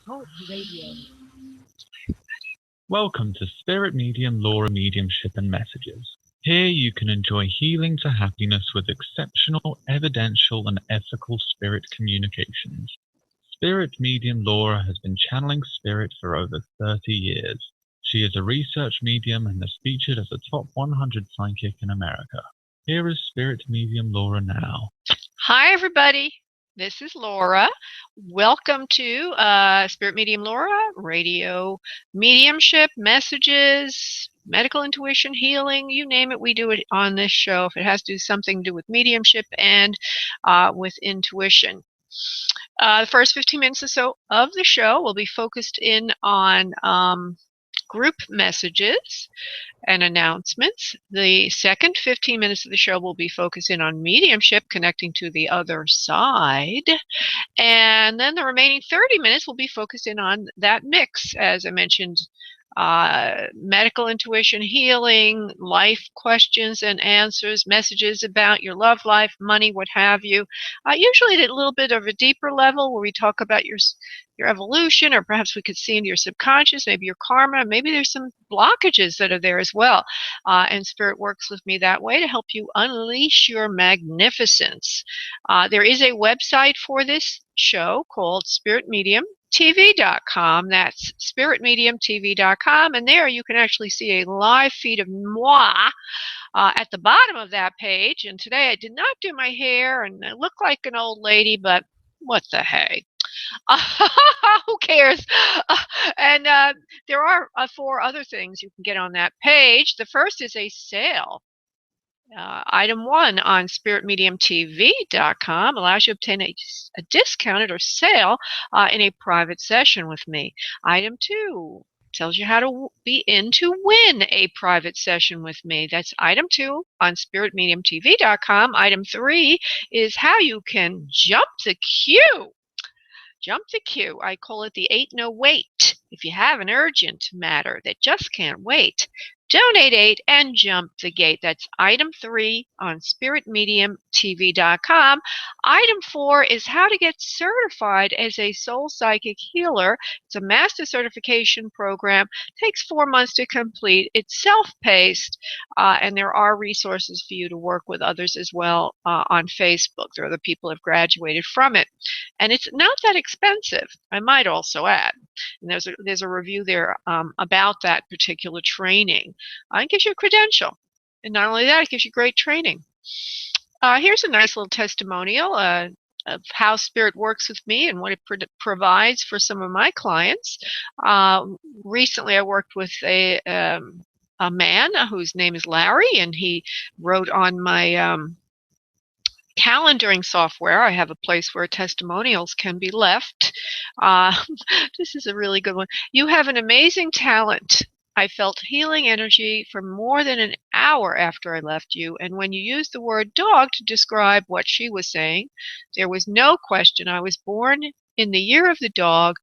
Talk Radio. Welcome to Spirit Medium, Laura Mediumship and Messages. Here you can enjoy healing to happiness with exceptional, evidential, and ethical spirit communications. Spirit Medium Laura has been channeling spirit for over 30 years. She is a research medium and is featured as a top 100 psychic in America. Here is Spirit Medium Laura now. Hi, everybody. This is Laura. Welcome to Spirit Medium Laura, radio mediumship, messages, medical intuition, healing, you name it, we do it on this show if it has to do something to do with mediumship and with intuition. The first 15 minutes or so of the show will be focused in on group messages and announcements. The second 15 minutes of the show will be focusing on mediumship, connecting to the other side. And then the remaining 30 minutes will be focusing on that mix, as I mentioned, medical intuition, healing, life questions and answers, messages about your love life, money, what have you. Usually at a little bit of a deeper level where we talk about your evolution, or perhaps we could see into your subconscious, maybe your karma, maybe there's some blockages that are there as well. And Spirit works with me that way to help you unleash your magnificence. There is a website for this show called spiritmediumtv.com. That's spiritmediumtv.com. And there you can actually see a live feed of moi at the bottom of that page. And today I did not do my hair and I look like an old lady, but what the hey. Who cares? And there are 4 other things you can get on that page. The first is a sale. Item 1 on spiritmediumtv.com allows you to obtain a discounted or sale in a private session with me. Item 2 tells you how to be in to win a private session with me. That's item 2 on spiritmediumtv.com. Item 3 is how you can jump the queue. Jump the queue. I call it the 8 no wait. If you have an urgent matter that just can't wait, donate 8 and jump the gate. That's item 3 on spiritmediumtv.com. Item 4 is how to get certified as a soul psychic healer. It's a master certification program. It takes 4 months to complete. It's self-paced, and there are resources for you to work with others as well on Facebook. There are other people who have graduated from it. And it's not that expensive, I might also add. And there's a review there about that particular training. It gives you a credential. And not only that, it gives you great training. Here's a nice little testimonial of how Spirit works with me and what it provides for some of my clients. Recently, I worked with a man whose name is Larry, and he wrote on my calendaring software. I have a place where testimonials can be left. This is a really good one. You have an amazing talent. I felt healing energy for more than an hour after I left you, and when you used the word dog to describe what she was saying, there was no question I was born in the year of the dog,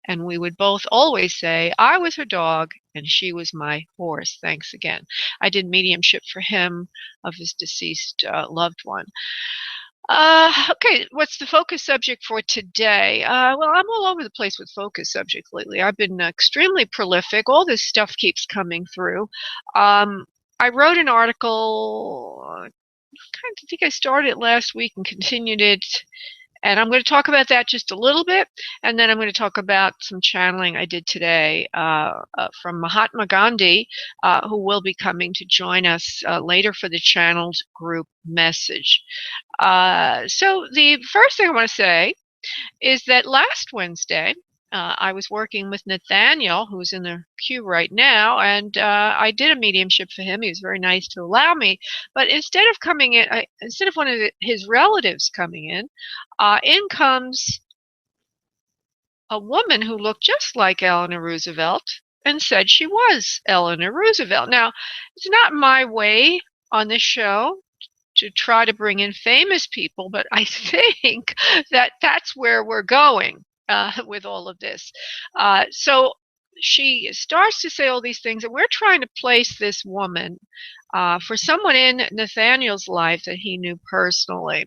and we would both always say I was her dog and she was my horse. Thanks again. I did mediumship for him of his deceased loved one. Okay, what's the focus subject for today? Well, I'm all over the place with focus subjects lately. I've been extremely prolific. All this stuff keeps coming through. I wrote an article, I think I started it last week and continued it. And I'm going to talk about that just a little bit, and then I'm going to talk about some channeling I did today from Mahatma Gandhi, who will be coming to join us later for the channeled group message. So the first thing I want to say is that last Wednesday, I was working with Nathaniel, who's in the queue right now, and I did a mediumship for him. He was very nice to allow me. But instead of coming in, instead of one of his relatives coming in comes a woman who looked just like Eleanor Roosevelt and said she was Eleanor Roosevelt. Now, it's not my way on this show to try to bring in famous people, but I think that that's where we're going with all of this. So she starts to say all these things, and we're trying to place this woman for someone in Nathaniel's life that he knew personally.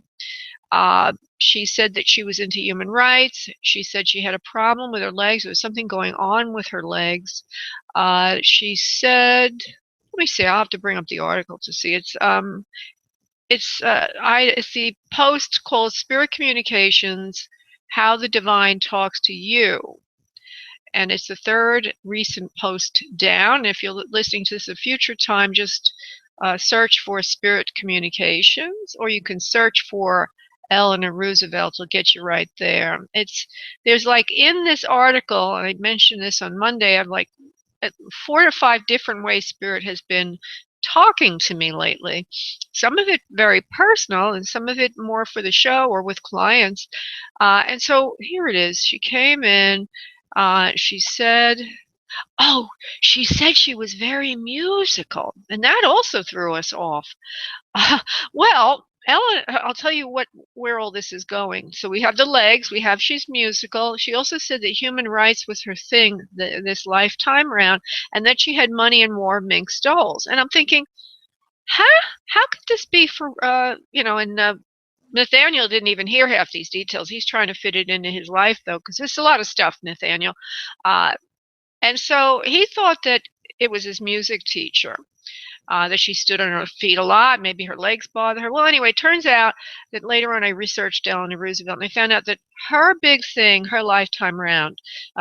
She said that she was into human rights. She said she had a problem with her legs. There was something going on with her legs. She said, let me see, I'll have to bring up the article to see. It's the post called Spirit Communications, How the Divine Talks to You. And it's the third recent post down. If you're listening to this at a future time, just search for Spirit Communications, or you can search for Eleanor Roosevelt. Will get you right there. There's like in this article, and I mentioned this on Monday, I've like 4 to 5 different ways Spirit has been talking to me lately. Some of it very personal, and some of it more for the show or with clients. And so here it is. She came in. She said, oh, she said she was very musical, and that also threw us off. Well, Ellen, I'll tell you where all this is going. So we have the legs, we have she's musical. She also said that human rights was her thing this lifetime round, and that she had money and more mink stoles. And I'm thinking, how could this be for, and Nathaniel didn't even hear half these details. He's trying to fit it into his life, though, because there's a lot of stuff, Nathaniel. And so he thought that it was his music teacher, that she stood on her feet a lot. Maybe her legs bothered her. Well, anyway, it turns out that later on I researched Eleanor Roosevelt, and I found out that her big thing, her lifetime round,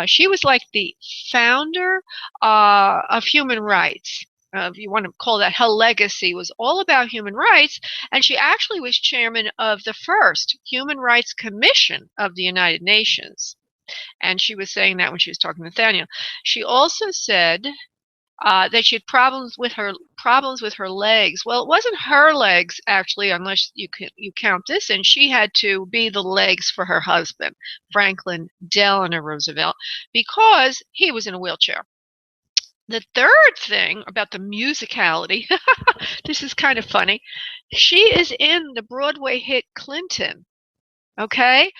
she was like the founder of human rights. If you want to call that, her legacy was all about human rights, and she actually was chairman of the first Human Rights Commission of the United Nations. And she was saying that when she was talking to Nathaniel. She also said that she had problems with her legs. Well, it wasn't her legs actually, unless you count this, and she had to be the legs for her husband, Franklin Delano Roosevelt, because he was in a wheelchair. The third thing about the musicality, this is kind of funny. She is in the Broadway hit Clinton. Okay,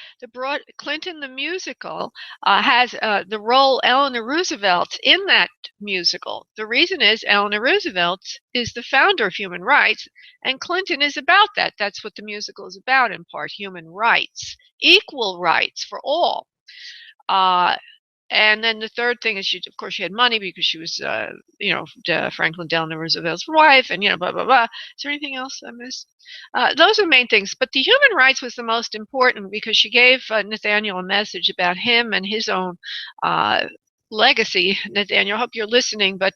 Clinton the musical has the role Eleanor Roosevelt in that musical. The reason is Eleanor Roosevelt is the founder of human rights, and Clinton is about that. That's what the musical is about in part: human rights, equal rights for all. And then the third thing is, of course, she had money because she was, Franklin Delano Roosevelt's wife, and blah blah blah. Is there anything else I missed? Those are the main things. But the human rights was the most important because she gave Nathaniel a message about him and his own legacy. Nathaniel, I hope you're listening, but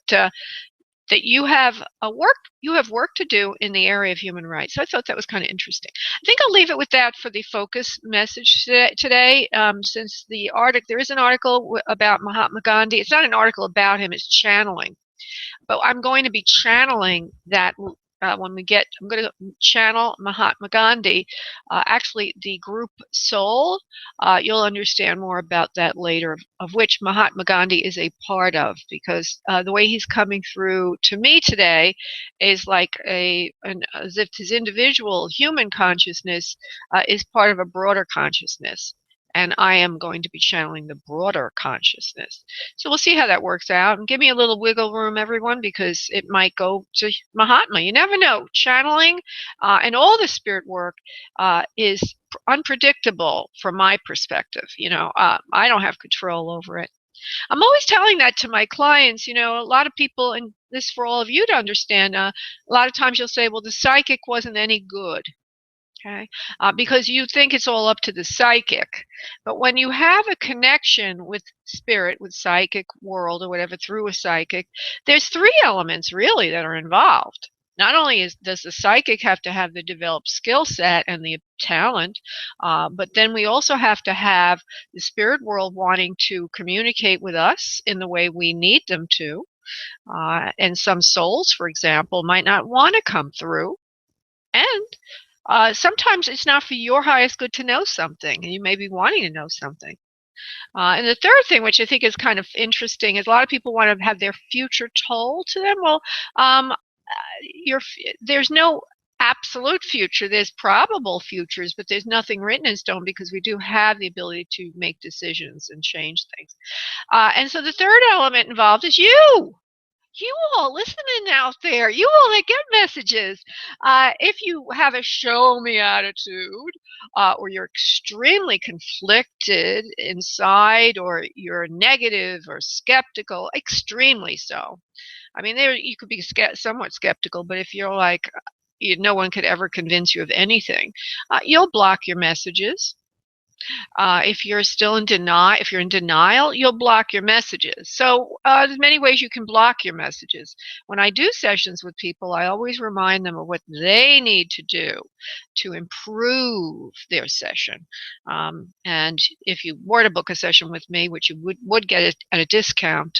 that you have work to do in the area of human rights. So I thought that was kind of interesting. I think I'll leave it with that for the focus message today. Since there is an article about Mahatma Gandhi. It's not an article about him, it's channeling. But I'm going to be channeling that I'm going to channel Mahatma Gandhi, actually the group Soul. You'll understand more about that later, of which Mahatma Gandhi is a part of, because the way he's coming through to me today is like as if his individual human consciousness is part of a broader consciousness. And I am going to be channeling the broader consciousness. So we'll see how that works out. And give me a little wiggle room, everyone, because it might go to Mahatma. You never know. Channeling and all the spirit work is unpredictable from my perspective. I don't have control over it. I'm always telling that to my clients. A lot of people, and this for all of you to understand, a lot of times you'll say, well, the psychic wasn't any good. Okay, because you think it's all up to the psychic. But when you have a connection with spirit, with psychic world or whatever through a psychic, there's 3 elements really that are involved. Not only does the psychic have to have the developed skill set and the talent, but then we also have to have the spirit world wanting to communicate with us in the way we need them to. And some souls, for example, might not want to come through. And sometimes it's not for your highest good to know something, and you may be wanting to know something. And the third thing, which I think is kind of interesting, is a lot of people want to have their future told to them. Well, there's no absolute future. There's probable futures, but there's nothing written in stone, because we do have the ability to make decisions and change things. And so the third element involved is you. You all listening out there, you all that get messages, if you have a show me attitude, or you're extremely conflicted inside, or you're negative or skeptical, extremely so. I mean, there you could be somewhat skeptical, but if you're like, no one could ever convince you of anything, you'll block your messages. If you're still in denial, if you're in denial, you'll block your messages. So there's many ways you can block your messages. When I do sessions with people, I always remind them of what they need to do to improve their session. And if you were to book a session with me, which you would get it at a discount,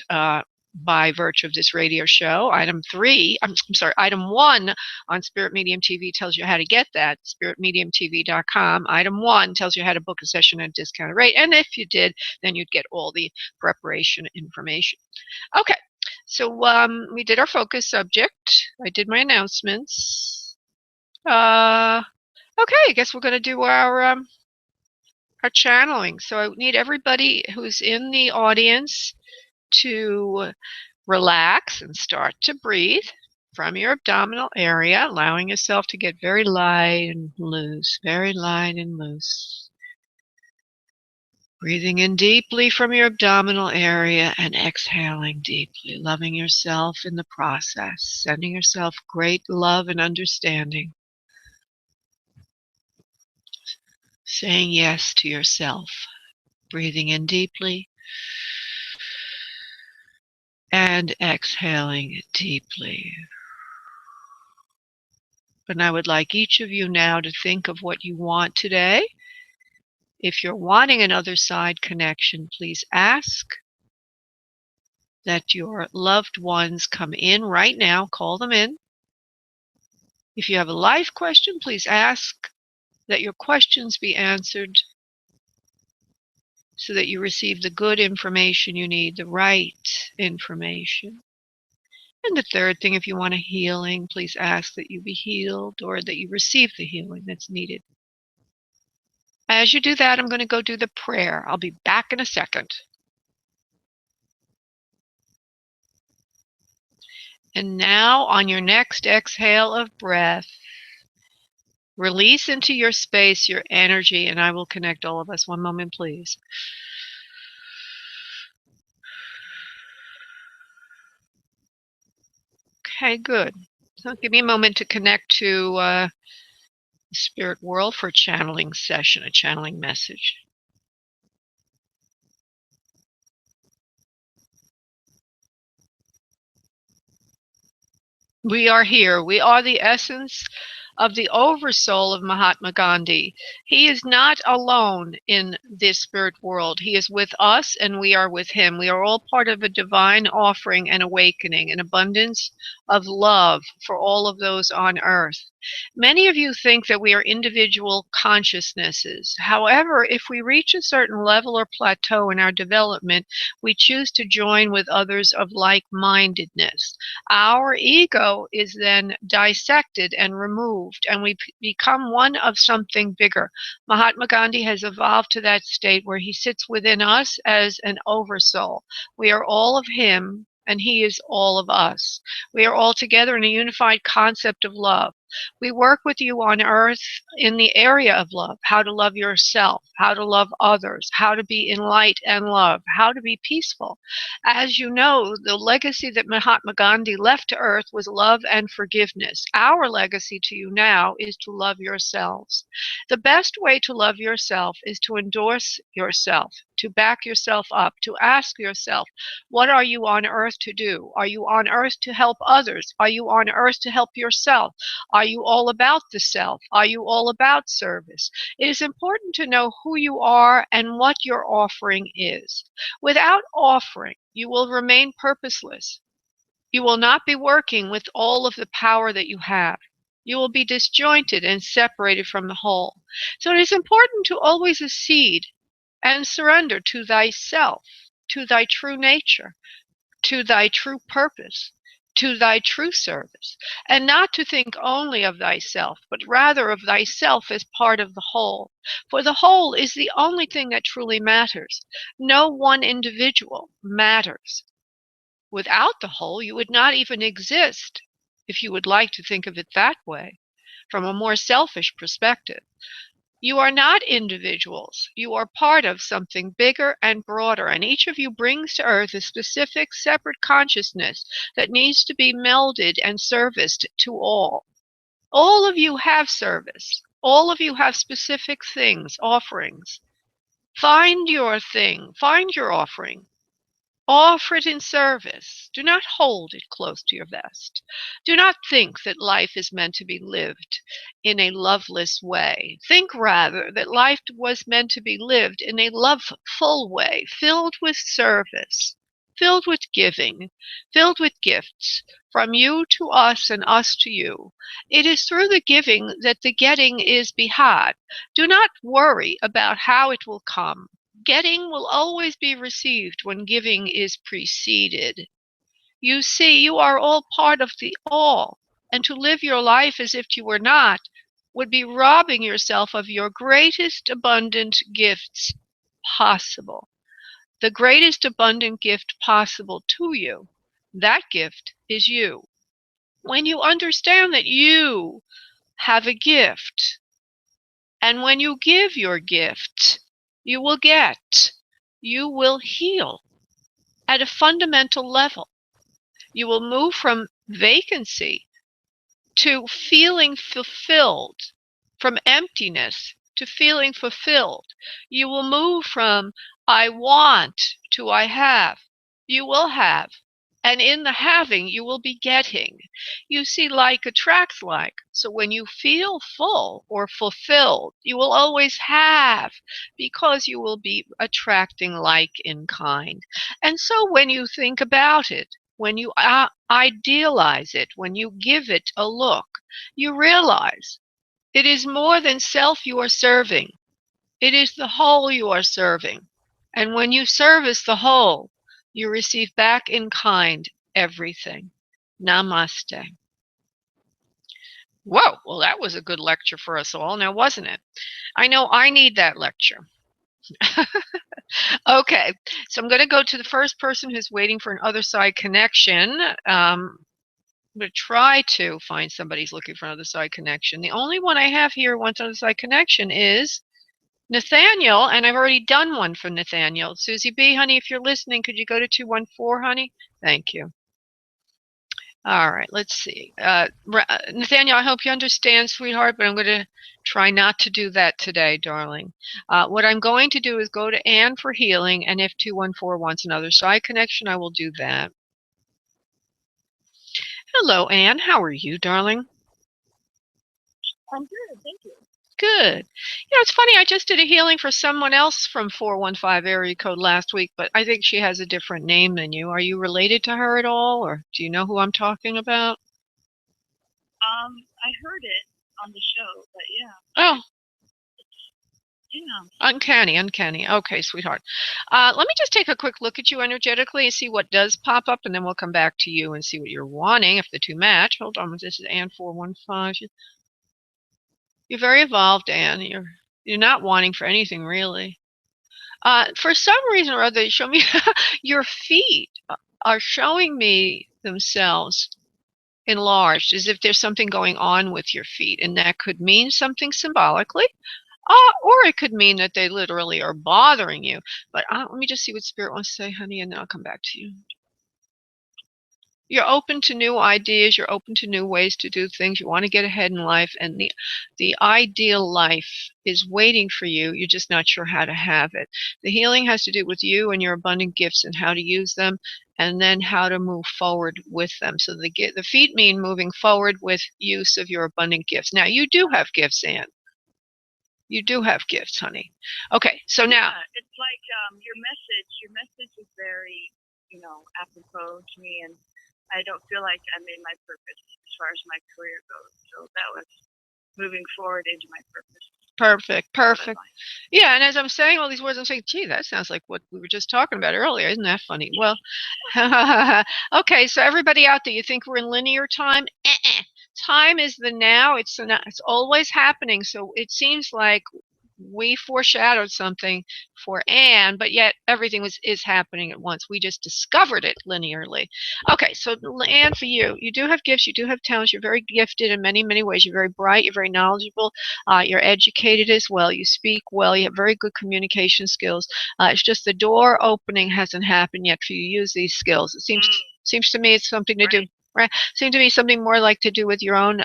by virtue of this radio show. Item 1 on Spirit Medium TV tells you how to get that, spiritmediumtv.com. Item 1 tells you how to book a session at a discounted rate. And if you did, then you'd get all the preparation information. Okay, so we did our focus subject. I did my announcements. Okay, I guess we're going to do our channeling. So I need everybody who's in the audience to relax and start to breathe from your abdominal area, allowing yourself to get very light and loose, very light and loose. Breathing in deeply from your abdominal area and exhaling deeply, loving yourself in the process, sending yourself great love and understanding. Saying yes to yourself. Breathing in deeply and exhaling deeply. And I would like each of you now to think of what you want today. If you're wanting an Otherside connection, please ask that your loved ones come in right now. Call them in. If you have a life question, please ask that your questions be answered so that you receive the good information you need, the right information. And the third thing, if you want a healing, please ask that you be healed or that you receive the healing that's needed. As you do that, I'm going to go do the prayer. I'll be back in a second. And now, on your next exhale of breath, release into your space your energy, and I will connect all of us. One moment, please. Okay, good. So give me a moment to connect to the spirit world for a channeling session, a channeling message. We are here. We are the essence of the oversoul of Mahatma Gandhi. He is not alone in this spirit world. He is with us and we are with him. We are all part of a divine offering and awakening, an abundance of love for all of those on earth. Many of you think that we are individual consciousnesses. However, if we reach a certain level or plateau in our development, we choose to join with others of like-mindedness. Our ego is then dissected and removed, and we become one of something bigger. Mahatma Gandhi has evolved to that state where he sits within us as an oversoul. We are all of him, and he is all of us. We are all together in a unified concept of love. We work with you on earth in the area of love, how to love yourself, how to love others, how to be in light and love, how to be peaceful. As you know, the legacy that Mahatma Gandhi left to earth was love and forgiveness. Our legacy to you now is to love yourselves. The best way to love yourself is to endorse yourself, to back yourself up, to ask yourself, what are you on earth to do? Are you on earth to help others? Are you on earth to help yourself? Are you all about the self? Are you all about service? It is important to know who you are and what your offering is. Without offering, you will remain purposeless. You will not be working with all of the power that you have. You will be disjointed and separated from the whole. So it is important to always accede and surrender to thyself, to thy true nature, to thy true purpose, to thy true service, and not to think only of thyself, but rather of thyself as part of the whole. For the whole is the only thing that truly matters. No one individual matters. Without the whole, you would not even exist, if you would like to think of it that way, from a more selfish perspective. You are not individuals. You are part of something bigger and broader, and each of you brings to Earth a specific, separate consciousness that needs to be melded and serviced to all. All of you have service. All of you have specific things, offerings. Find your thing, find your offering. Offer it in service. Do not hold it close to your vest. Do not think that life is meant to be lived in a loveless way. Think rather that life was meant to be lived in a loveful way, filled with service, filled with giving, filled with gifts from you to us and us to you. It is through the giving that the getting is behad. Do not worry about how it will come. Getting will always be received when giving is preceded. You see, you are all part of the all, and to live your life as if you were not would be robbing yourself of your greatest abundant gifts possible. The greatest abundant gift possible to you, that gift is you. When you understand that you have a gift, and when you give your gift, you will get, you will heal at a fundamental level. You will move from vacancy to feeling fulfilled, from emptiness to feeling fulfilled. You will move from I want to I have. You will have. And in the having, you will be getting. You see, like attracts like. So when you feel full or fulfilled, you will always have, because you will be attracting like in kind. And so when you think about it, when you idealize it, when you give it a look, you realize it is more than self you are serving. It is the whole you are serving. And when you service the whole, you receive back in kind everything. Namaste. Whoa, well, that was a good lecture for us all, now wasn't it? I know I need that lecture. Okay, so I'm going to go to the first person who's waiting for an Otherside connection. I'm going to try to find somebody who's looking for an Otherside connection. The only one I have here who wants an Otherside connection is Nathaniel, and I've already done one for Nathaniel. Susie B, honey, if you're listening, could you go to 214, honey? Thank you. All right, let's see. Nathaniel, I hope you understand, sweetheart, but I'm going to try not to do that today, darling. What I'm going to do is go to Anne for healing, and if 214 wants another side connection, I will do that. Hello, Anne. How are you, darling? I'm good, thank you. Good. You know, it's funny, I just did a healing for someone else from 415 area code last week, but I think she has a different name than you. Are you related to her at all, or do you know who I'm talking about? I heard it on the show, but yeah. Oh. Yeah. Uncanny, uncanny. Okay, sweetheart. Let me just take a quick look at you energetically and see what does pop up, and then we'll come back to you and see what you're wanting, if the two match. Hold on, this is Anne 415. You're very evolved, Anne. You're not wanting for anything, really. For some reason or other, show me your feet are showing me themselves enlarged, as if there's something going on with your feet, and that could mean something symbolically, or it could mean that they literally are bothering you. But let me just see what Spirit wants to say, honey, and then I'll come back to you. You're open to new ideas. You're open to new ways to do things. You want to get ahead in life, and the ideal life is waiting for you. You're just not sure how to have it. The healing has to do with you and your abundant gifts and how to use them, and then how to move forward with them. So the feet mean moving forward with use of your abundant gifts. Now, you do have gifts, Anne. You do have gifts, honey. Okay, so now. Yeah, it's like your message is very, apropos to me, and I don't feel like I made my purpose as far as my career goes. So that was moving forward into my purpose. Perfect. Yeah, and as I'm saying all these words, I'm saying, gee, that sounds like what we were just talking about earlier. Isn't that funny? Well, okay, so everybody out there, you think we're in linear time? Time is the now. It's always happening. So it seems like we foreshadowed something for Anne, but yet everything is happening at once. We just discovered it linearly. Okay, so Anne, for you, you do have gifts, you do have talents, you're very gifted in many, many ways. You're very bright, you're very knowledgeable, you're educated as well, you speak well, you have very good communication skills. It's just the door opening hasn't happened yet for you to use these skills. It seems to me it's something to do. Right. Seems to be something more like to do with your own,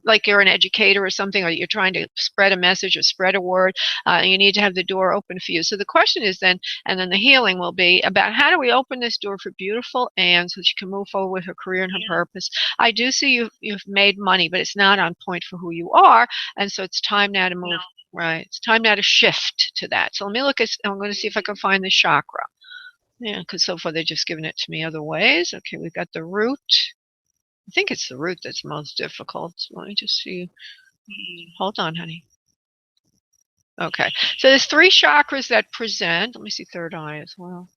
like you're an educator or something, or you're trying to spread a message or spread a word. You need to have the door open for you. So the question is then, and then the healing will be about how do we open this door for beautiful Anne so she can move forward with her career and her purpose. I do see you've made money, but it's not on point for who you are, and so it's time now to move. No. Right. It's time now to shift to that. So let me look at. I'm going to see if I can find the chakra. Yeah, because so far they've just given it to me other ways. Okay, we've got the root. I think it's the root that's most difficult. So let me just see. Hold on, honey. Okay. So there's 3 chakras that present. Let me see third eye as well.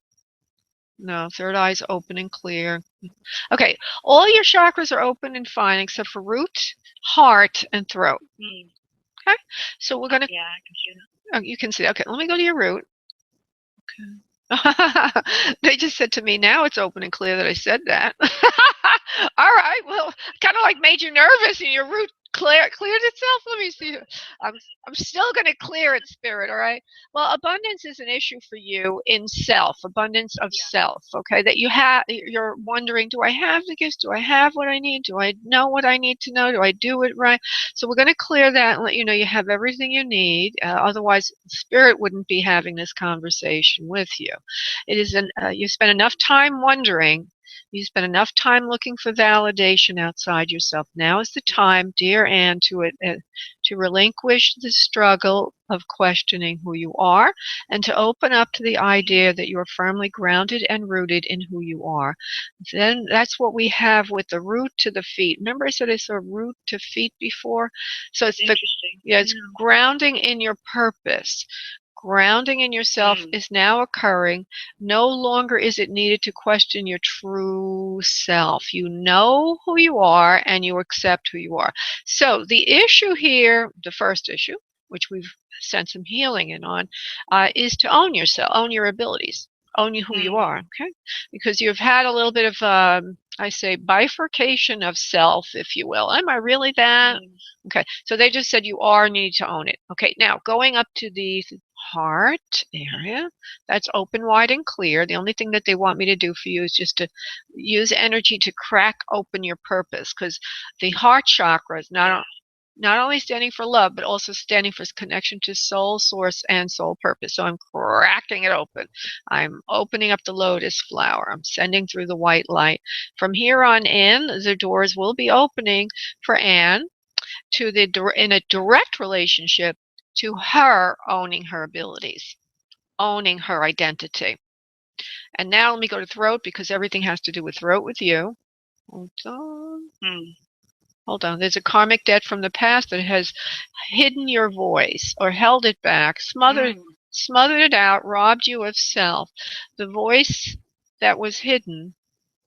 No, third eye is open and clear. Okay. All your chakras are open and fine except for root, heart, and throat. Okay. So we're going to. Yeah, I can see that. Oh, you can see. Okay. Let me go to your root. Okay. They just said to me, now it's open and clear that I said that. All right, well, kind of like made you nervous and your root cleared itself. Let me see. I'm still going to clear it, Spirit, all right? Well, abundance is an issue for you in self, abundance of self, okay? That you're wondering, do I have the gifts? Do I have what I need? Do I know what I need to know? Do I do it right? So we're going to clear that and let you know you have everything you need. Otherwise, Spirit wouldn't be having this conversation with you. It is you spend enough time wondering. You spend enough time looking for validation outside yourself. Now is the time, dear Anne, to relinquish the struggle of questioning who you are and to open up to the idea that you are firmly grounded and rooted in who you are. Then that's what we have with the root to the feet. Remember I said I saw root to feet before? So it's it's grounding in your purpose. Grounding in yourself is now occurring. No longer is it needed to question your true self. You know who you are and you accept who you are. So the issue here, the first issue, which we've sent some healing in on, is to own yourself, own your abilities, own who you are, okay? Because you've had a little bit of, I say, bifurcation of self, if you will. Am I really that? Okay, so they just said you are and you need to own it. Okay, now going up to the heart area, that's open, wide, and clear. The only thing that they want me to do for you is just to use energy to crack open your purpose, because the heart chakra is not only standing for love, but also standing for connection to soul, source, and soul purpose. So I'm cracking it open. I'm opening up the lotus flower. I'm sending through the white light. From here on in, the doors will be opening for Anne in a direct relationship to her owning her abilities, owning her identity. And now let me go to throat, because everything has to do with throat with you. Hold on. Hold on. There's a karmic debt from the past that has hidden your voice or held it back, smothered it out, robbed you of self. The voice that was hidden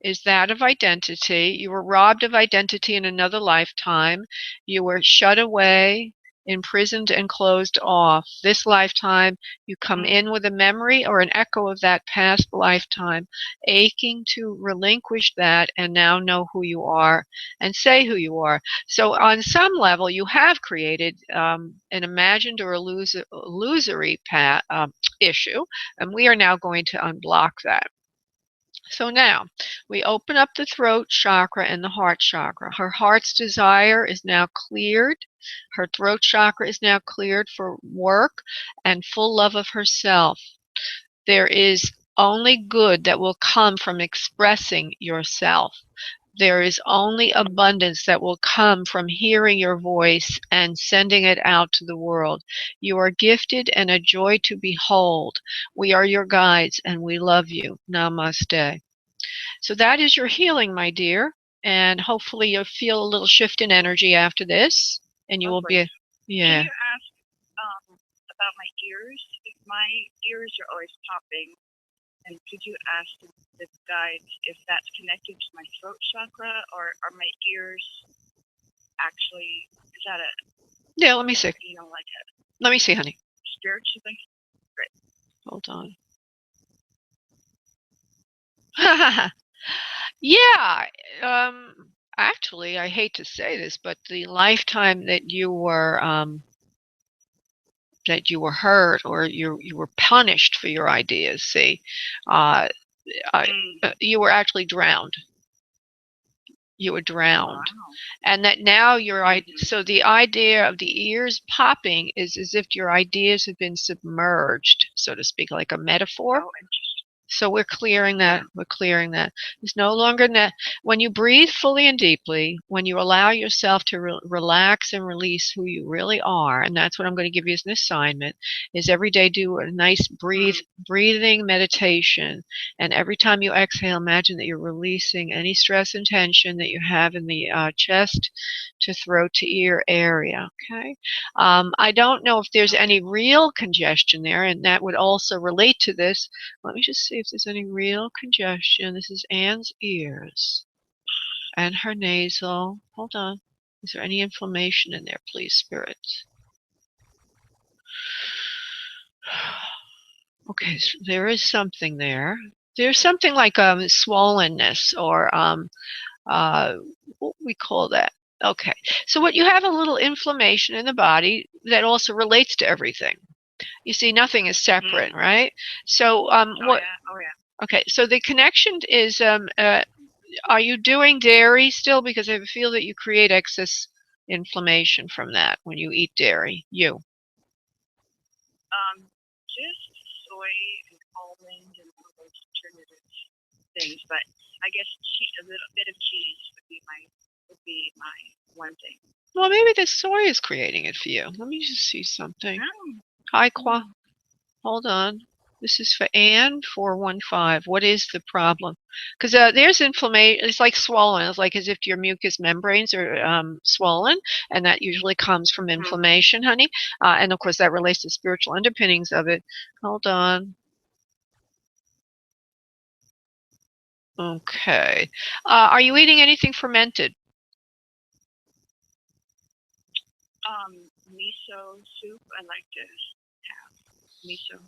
is that of identity. You were robbed of identity in another lifetime. You were shut away, imprisoned, and closed off. This lifetime, you come in with a memory or an echo of that past lifetime, aching to relinquish that and now know who you are and say who you are. So on some level, you have created an imagined or illusory issue, and we are now going to unblock that. So now, we open up the throat chakra and the heart chakra. Her heart's desire is now cleared. Her throat chakra is now cleared for work and full love of herself. There is only good that will come from expressing yourself. There is only abundance that will come from hearing your voice and sending it out to the world. You are gifted and a joy to behold. We are your guides and we love you. Namaste. So that is your healing, my dear. And hopefully you'll feel a little shift in energy after this. And you will be, Can you ask about my ears? My ears are always popping. And could you ask the guides if that's connected to my throat chakra, or are my ears actually, is that Yeah, let me see. Like let me see, honey. spiritually. Great. Hold on. Yeah. Actually, I hate to say this, but the lifetime that you were hurt or you were punished for your ideas, see, uh, you were actually drowned. You were drowned. Wow. And that now so the idea of the ears popping is as if your ideas have been submerged, so to speak, like a metaphor. Oh, interesting. So we're clearing that. We're clearing that. It's no longer when you breathe fully and deeply, when you allow yourself to relax and release who you really are, and that's what I'm going to give you as an assignment, is every day do a nice breathing meditation. And every time you exhale, imagine that you're releasing any stress and tension that you have in the chest to throat to ear area. Okay. I don't know if there's any real congestion there, and that would also relate to this. Let me just see if there's any real congestion. This is Anne's ears and her nasal. Hold on. Is there any inflammation in there, please, Spirit? Okay, so there is something there. There's something like swollenness or what we call that. Okay, so what you have a little inflammation in the body that also relates to everything. You see, nothing is separate, right? So what? Oh yeah. Okay, so the connection is, are you doing dairy still? Because I feel that you create excess inflammation from that when you eat dairy. Just soy and almond and all those alternative things, but I guess a little bit of cheese would be my one thing. Well, maybe the soy is creating it for you. Let me just see something. Oh. Hi, hold on. This is for Anne 415. What is the problem? Because there's inflammation. It's like swollen. It's like as if your mucous membranes are swollen, and that usually comes from inflammation, honey. And of course, that relates to spiritual underpinnings of it. Hold on. Okay. Are you eating anything fermented? Miso soup. I like to have miso.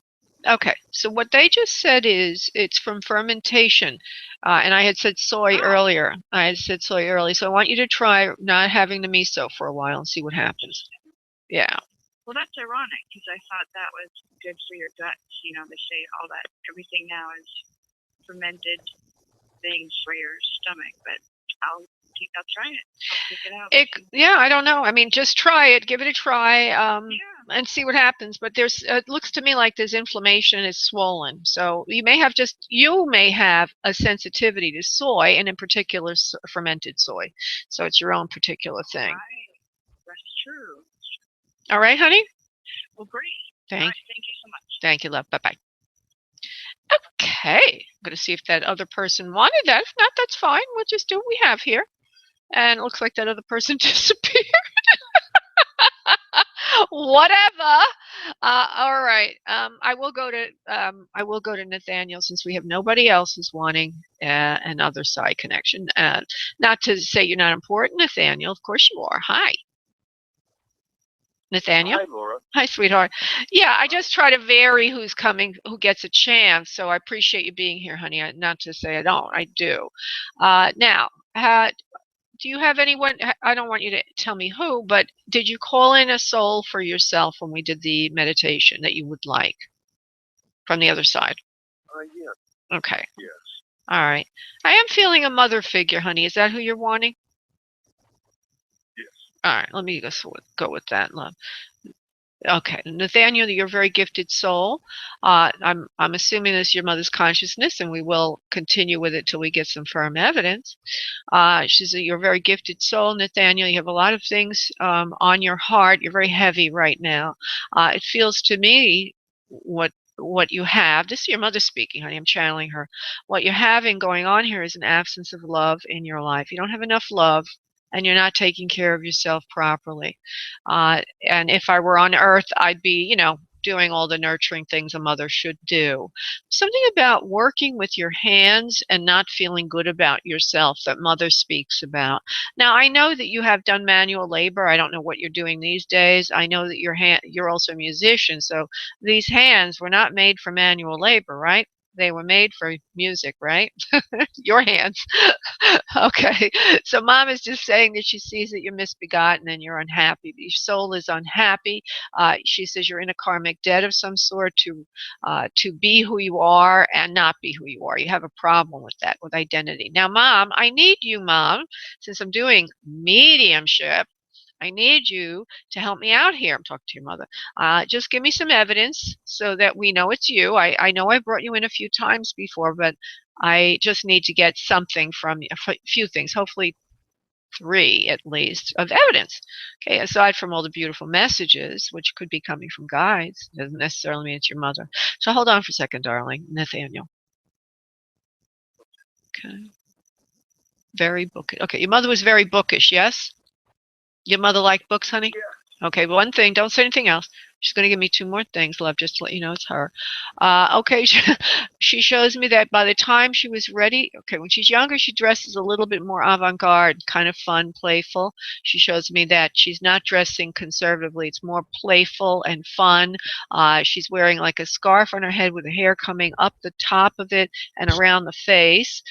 Okay, so what they just said is it's from fermentation, and I had said soy earlier. So I want you to try not having the miso for a while and see what happens. Yeah. Well, that's ironic because I thought that was good for your guts. You know, they say everything now is fermented things for your stomach, but I'll try it. I'll pick it out. Yeah, I don't know. I mean, just try it. Give it a try. And see what happens. But it looks to me like there's inflammation. It's swollen. So you may have a sensitivity to soy, and in particular fermented soy. So it's your own particular thing. Right. That's true. All right, honey? Well, great. Thank you so much. Thank you, love. Bye-bye. Okay. I'm going to see if that other person wanted that. If not, that's fine. We'll just do what we have here. And it looks like that other person disappeared. Whatever. All right. I will go to Nathaniel since we have nobody else who's wanting an other side connection. Not to say you're not important, Nathaniel. Of course you are. Hi, Nathaniel. Hi, Laura. Hi, sweetheart. Yeah, I just try to vary who's coming, who gets a chance. So I appreciate you being here, honey. Not to say I don't. I do. Now. Do you have anyone? I don't want you to tell me who, but did you call in a soul for yourself when we did the meditation that you would like from the other side? Yes. Okay. Yes. All right. I am feeling a mother figure, honey. Is that who you're wanting? Yes. All right. Let me go with that, love. Okay, Nathaniel, you're a very gifted soul. I'm assuming this is your mother's consciousness, and we will continue with it till we get some firm evidence. You're a very gifted soul, Nathaniel. You have a lot of things on your heart. You're very heavy right now. It feels to me what you have. This is your mother speaking, honey. I'm channeling her. What you're having going on here is an absence of love in your life. You don't have enough love, and you're not taking care of yourself properly. And if I were on Earth, I'd be, doing all the nurturing things a mother should do. Something about working with your hands and not feeling good about yourself that mother speaks about. Now, I know that you have done manual labor. I don't know what you're doing these days. I know that you're also a musician, so these hands were not made for manual labor, right? They were made for music, right? Your hands. Okay. So mom is just saying that she sees that you're misbegotten and you're unhappy. Your soul is unhappy. She says you're in a karmic debt of some sort to be who you are and not be who you are. You have a problem with that, with identity. Now, mom, I need you, mom, since I'm doing mediumship, I need you to help me out here. I'm talking to your mother. Just give me some evidence so that we know it's you. I know I brought you in a few times before, but I just need to get something from you, a few things, hopefully 3 at least, of evidence. Okay, aside from all the beautiful messages, which could be coming from guides, doesn't necessarily mean it's your mother. So hold on for a second, darling. Nathaniel. Okay. Very bookish. Okay, your mother was very bookish, yes? Your mother liked books, honey? Yeah. Okay, one thing. Don't say anything else. She's going to give me 2 more things, love, just to let you know it's her. Okay, she shows me that by the time she was ready, okay, when she's younger, she dresses a little bit more avant-garde, kind of fun, playful. She shows me that she's not dressing conservatively. It's more playful and fun. She's wearing like a scarf on her head with the hair coming up the top of it and around the face.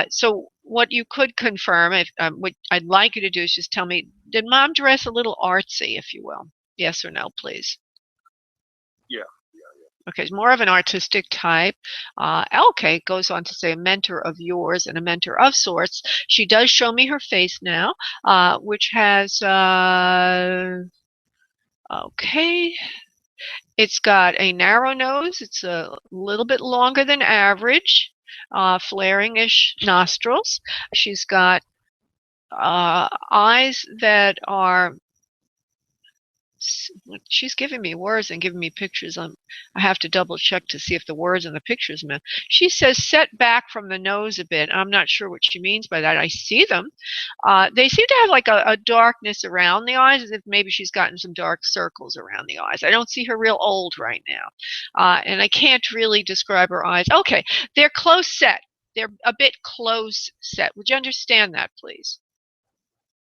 So what you could confirm, if what I'd like you to do is just tell me, did mom dress a little artsy, if you will? Yes or no, please. Yeah. Okay, it's more of an artistic type. Okay, goes on to say a mentor of yours and a mentor of sorts. She does show me her face now, which has, okay, it's got a narrow nose. It's a little bit longer than average, flaring-ish nostrils. She's got eyes that are, she's giving me words and giving me pictures. I have to double check to see if the words and the pictures meant. She says set back from the nose a bit. I'm not sure what she means by that. I see them. They seem to have like a darkness around the eyes, as if maybe she's gotten some dark circles around the eyes. I don't see her real old right now. And I can't really describe her eyes. Okay, they're close set. They're a bit close set. Would you understand that, please?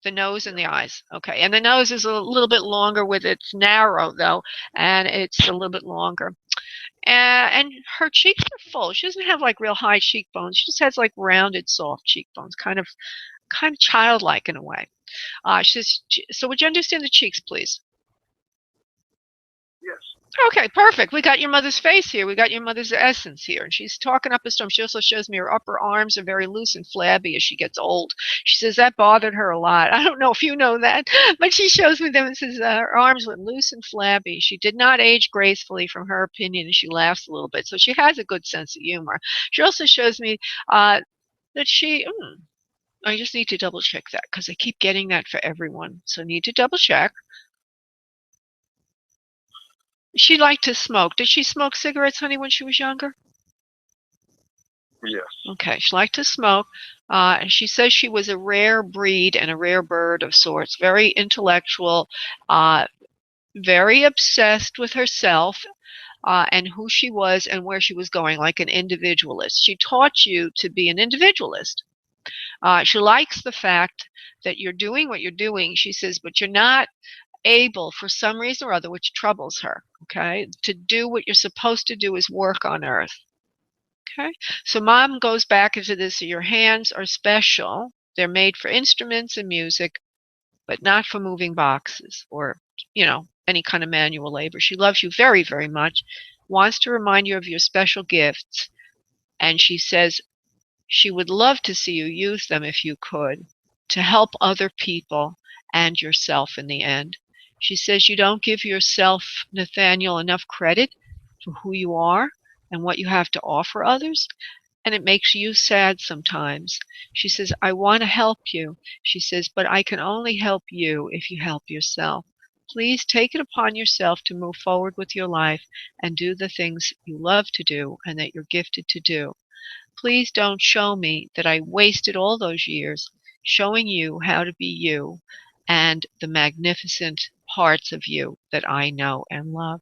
The nose and the eyes. Okay. And the nose is a little bit longer with it's narrow, though, and it's a little bit longer. And her cheeks are full. She doesn't have like real high cheekbones. She just has like rounded, soft cheekbones, kind of childlike in a way. So would you understand the cheeks, please? Yes. Okay, perfect. We got your mother's face here. We got your mother's essence here. And she's talking up a storm. She also shows me her upper arms are very loose and flabby as she gets old. She says that bothered her a lot. I don't know if you know that, but she shows me them and says her arms were loose and flabby. She did not age gracefully from her opinion, and she laughs a little bit. So she has a good sense of humor. She also shows me that she, I just need to double check that because I keep getting that for everyone. So need to double check. She liked to smoke. Did she smoke cigarettes, honey, when she was younger? Yes. Okay, she liked to smoke. And she says she was a rare breed and a rare bird of sorts, very intellectual, very obsessed with herself and who she was and where she was going, like an individualist. She taught you to be an individualist. She likes the fact that you're doing what you're doing, she says, but you're not able for some reason or other, which troubles her, okay, to do what you're supposed to do is work on earth. Okay, so mom goes back into this. Your hands are special. They're made for instruments and music, but not for moving boxes or, any kind of manual labor. She loves you very, very much, wants to remind you of your special gifts, and she says she would love to see you use them if you could to help other people and yourself in the end. She says you don't give yourself, Nathaniel, enough credit for who you are and what you have to offer others, and it makes you sad sometimes. She says, I want to help you. She says, but I can only help you if you help yourself. Please take it upon yourself to move forward with your life and do the things you love to do and that you're gifted to do. Please don't show me that I wasted all those years showing you how to be you and the magnificent parts of you that I know and love.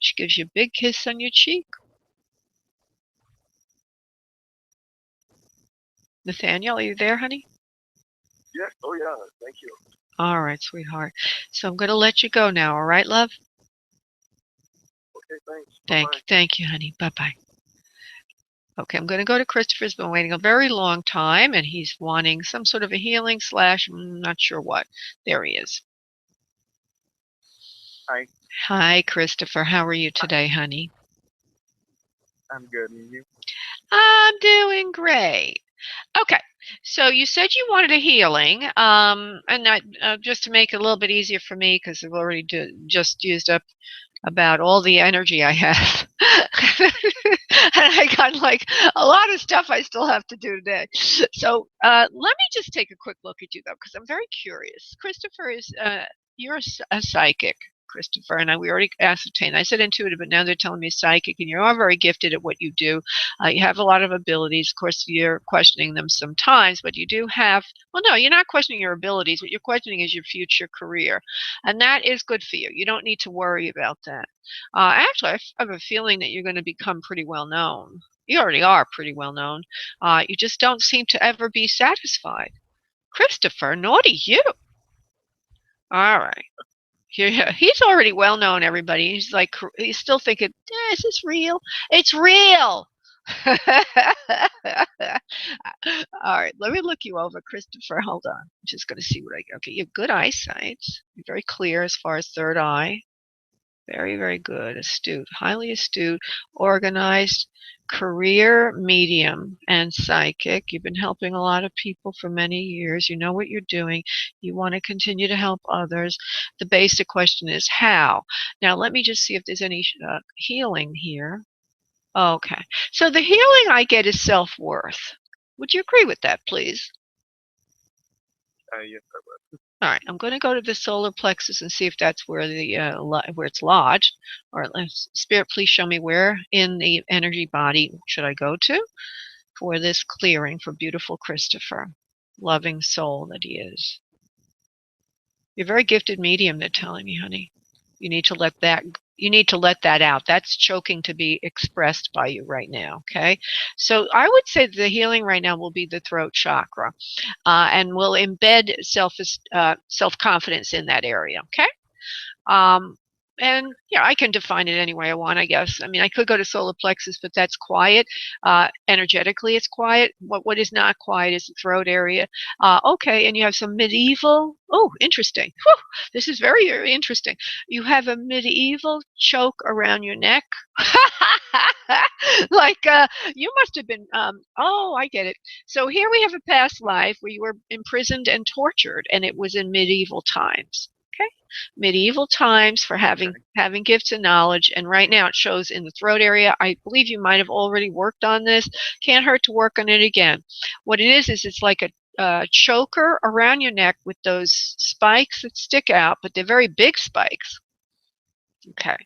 She gives you a big kiss on your cheek. Nathaniel, are you there, honey? Yes. Oh, yeah. Thank you. All right, sweetheart. So I'm going to let you go now, all right, love? Okay, thanks. Bye-bye. Thank you, honey. Bye-bye. Okay, I'm going to go to Christopher's been waiting a very long time, and he's wanting some sort of a healing / I'm not sure what. There he is. Hi. Hi, Christopher. How are you today, honey? I'm good. And you? I'm doing great. Okay, so you said you wanted a healing, and that, just to make it a little bit easier for me, because I've already just used up about all the energy I have. And I got like a lot of stuff I still have to do today. So let me just take a quick look at you, though, because I'm very curious. Christopher is, you're a psychic, Christopher, and we already ascertained. I said intuitive, but now they're telling me psychic, and you are very gifted at what you do. You have a lot of abilities. Of course, you're questioning them sometimes, but you do have, well, no, you're not questioning your abilities. What you're questioning is your future career, and that is good for you. You don't need to worry about that. Actually, I have a feeling that you're going to become pretty well known. You already are pretty well known. You just don't seem to ever be satisfied. Christopher, naughty you. All right. Yeah, he's already well known, everybody. He's like, he's still thinking, is this real? It's real. All right, let me look you over, Christopher. Hold on. I'm just going to see what I get. Okay, you have good eyesight. You're very clear as far as third eye. Very, very good. Astute, highly astute, organized, career medium and psychic. You've been helping a lot of people for many years. You know what you're doing. You want to continue to help others. The basic question is how. Now, let me just see if there's any healing here. Okay. So the healing I get is self-worth. Would you agree with that, please? Yes, I will. All right, I'm going to go to the solar plexus and see if that's where the where it's lodged. Or Spirit, please show me where in the energy body should I go to for this clearing for beautiful Christopher, loving soul that he is. You're a very gifted medium, they're telling me, honey. You need to let that out. That's choking to be expressed by you right now, okay? So I would say the healing right now will be the throat chakra, and will embed self-confidence in that area, okay? And yeah, I can define it any way I want, I guess. I mean, I could go to solar plexus, but that's quiet. Energetically, it's quiet. What is not quiet is the throat area. Okay, and you have some medieval. Oh, interesting. Whew, this is very, very interesting. You have a medieval choke around your neck. Like, you must have been, oh, I get it. So here we have a past life where you were imprisoned and tortured, and it was in medieval times. Okay, medieval times for having gifts and knowledge, and right now it shows in the throat area. I believe you might have already worked on this. Can't hurt to work on it again. What it is it's like a choker around your neck with those spikes that stick out, but they're very big spikes. Okay,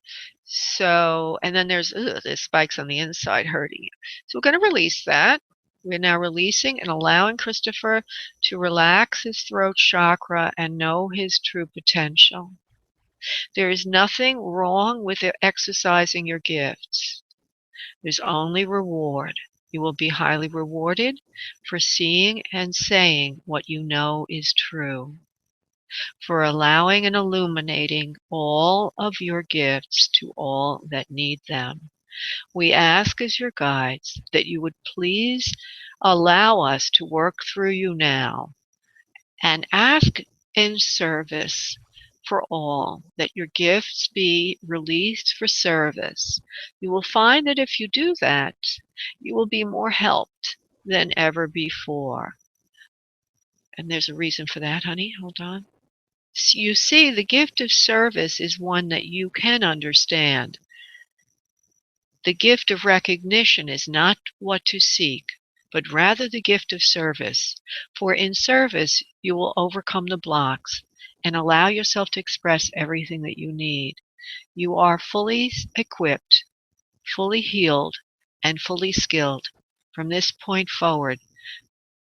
so, and then there's spikes on the inside hurting you. So we're going to release that. We're now releasing and allowing Christopher to relax his throat chakra and know his true potential. There is nothing wrong with exercising your gifts. There's only reward. You will be highly rewarded for seeing and saying what you know is true, for allowing and illuminating all of your gifts to all that need them. We ask as your guides that you would please allow us to work through you now, and ask in service for all that your gifts be released for service. You will find that if you do that, you will be more helped than ever before. And there's a reason for that, honey. Hold on. You see, the gift of service is one that you can understand. The gift of recognition is not what to seek, but rather the gift of service. For in service, you will overcome the blocks and allow yourself to express everything that you need. You are fully equipped, fully healed, and fully skilled. From this point forward,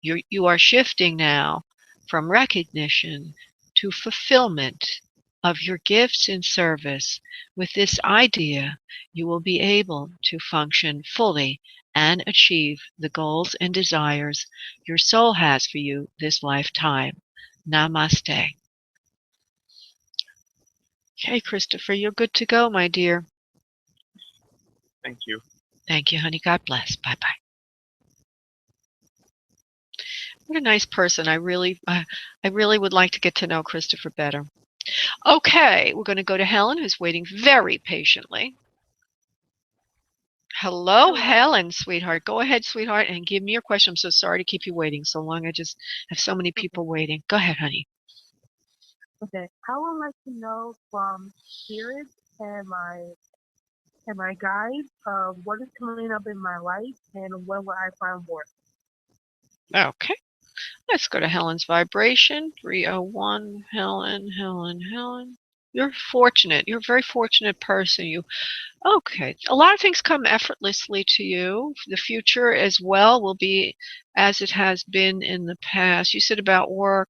you are shifting now from recognition to fulfillment of your gifts in service. With this idea, you will be able to function fully and achieve the goals and desires your soul has for you this lifetime. Namaste. Okay, Christopher, you're good to go, my dear. Thank you. Thank you, honey. God bless. Bye-bye. What a nice person. I really would like to get to know Christopher better. Okay, we're going to go to Helen, who's waiting very patiently. Hello, Helen, sweetheart. Go ahead, sweetheart, and give me your question. I'm so sorry to keep you waiting so long. I just have so many people waiting. Go ahead, honey. Okay. I would like to know from spirit and my guides what is coming up in my life and when will I find work. Okay. Let's go to Helen's vibration. 301. Helen. You're fortunate. You're a very fortunate person. Okay. A lot of things come effortlessly to you. The future as well will be as it has been in the past. You said about work.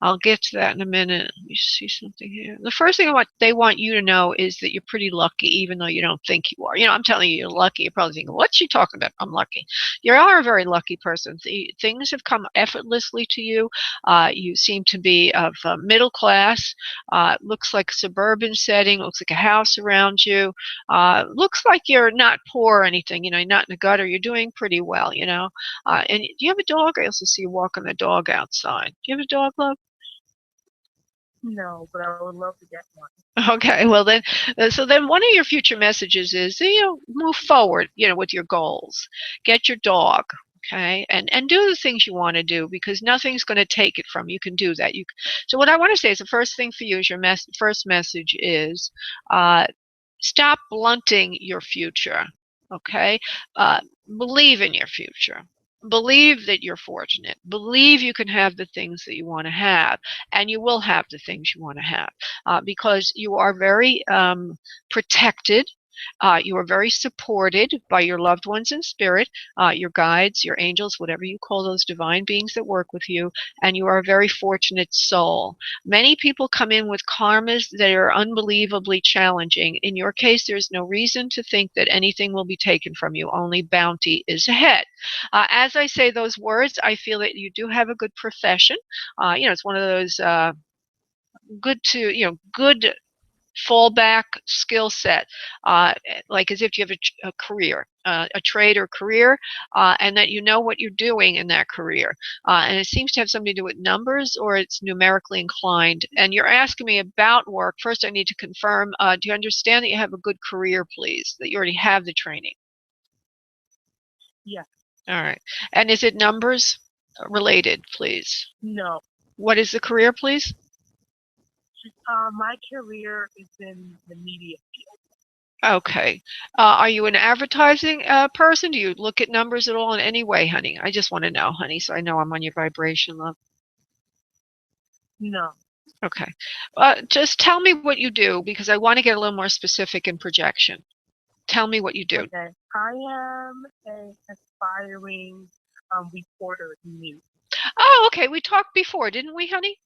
I'll get to that in a minute. Let me see something here. The first thing they want you to know is that you're pretty lucky, even though you don't think you are. I'm telling you, you're lucky. You're probably thinking, what's she talking about? I'm lucky. You are a very lucky person. Things have come effortlessly to you. You seem to be of middle class. Looks like a suburban setting. Looks like a house around you. Looks like you're not poor or anything, you're not in the gutter. You're doing pretty well, And do you have a dog? I also see you walking the dog outside. Do you have a dog, love? No, but I would love to get one. Okay, well then, so then one of your future messages is, move forward, with your goals. Get your dog, okay, and do the things you want to do because nothing's going to take it from you. You can do that. So what I want to say is the first thing for you is your first message is, stop blunting your future, okay? Believe in your future. Believe that you're fortunate. Believe you can have the things that you want to have, and you will have the things you want to have because you are very protected. You are very supported by your loved ones in spirit, your guides, your angels, whatever you call those divine beings that work with you, and you are a very fortunate soul. Many people come in with karmas that are unbelievably challenging. In your case, there's no reason to think that anything will be taken from you. Only bounty is ahead. As I say those words, I feel that you do have a good profession. It's one of those good fallback skill set, like as if you have a career, a trade or career, and that you know what you're doing in that career. And it seems to have something to do with numbers or it's numerically inclined. And you're asking me about work. First, I need to confirm, do you understand that you have a good career, please, that you already have the training? Yes. All right. And is it numbers related, please? No. What is the career, please? My career is in the media field. Okay. Are you an advertising person? Do you look at numbers at all in any way, honey? I just want to know, honey, so I know I'm on your vibration, love. No. Okay. Just tell me what you do because I want to get a little more specific in projection. Tell me what you do. Okay. I am an aspiring reporter in news. Oh, okay. We talked before, didn't we, honey?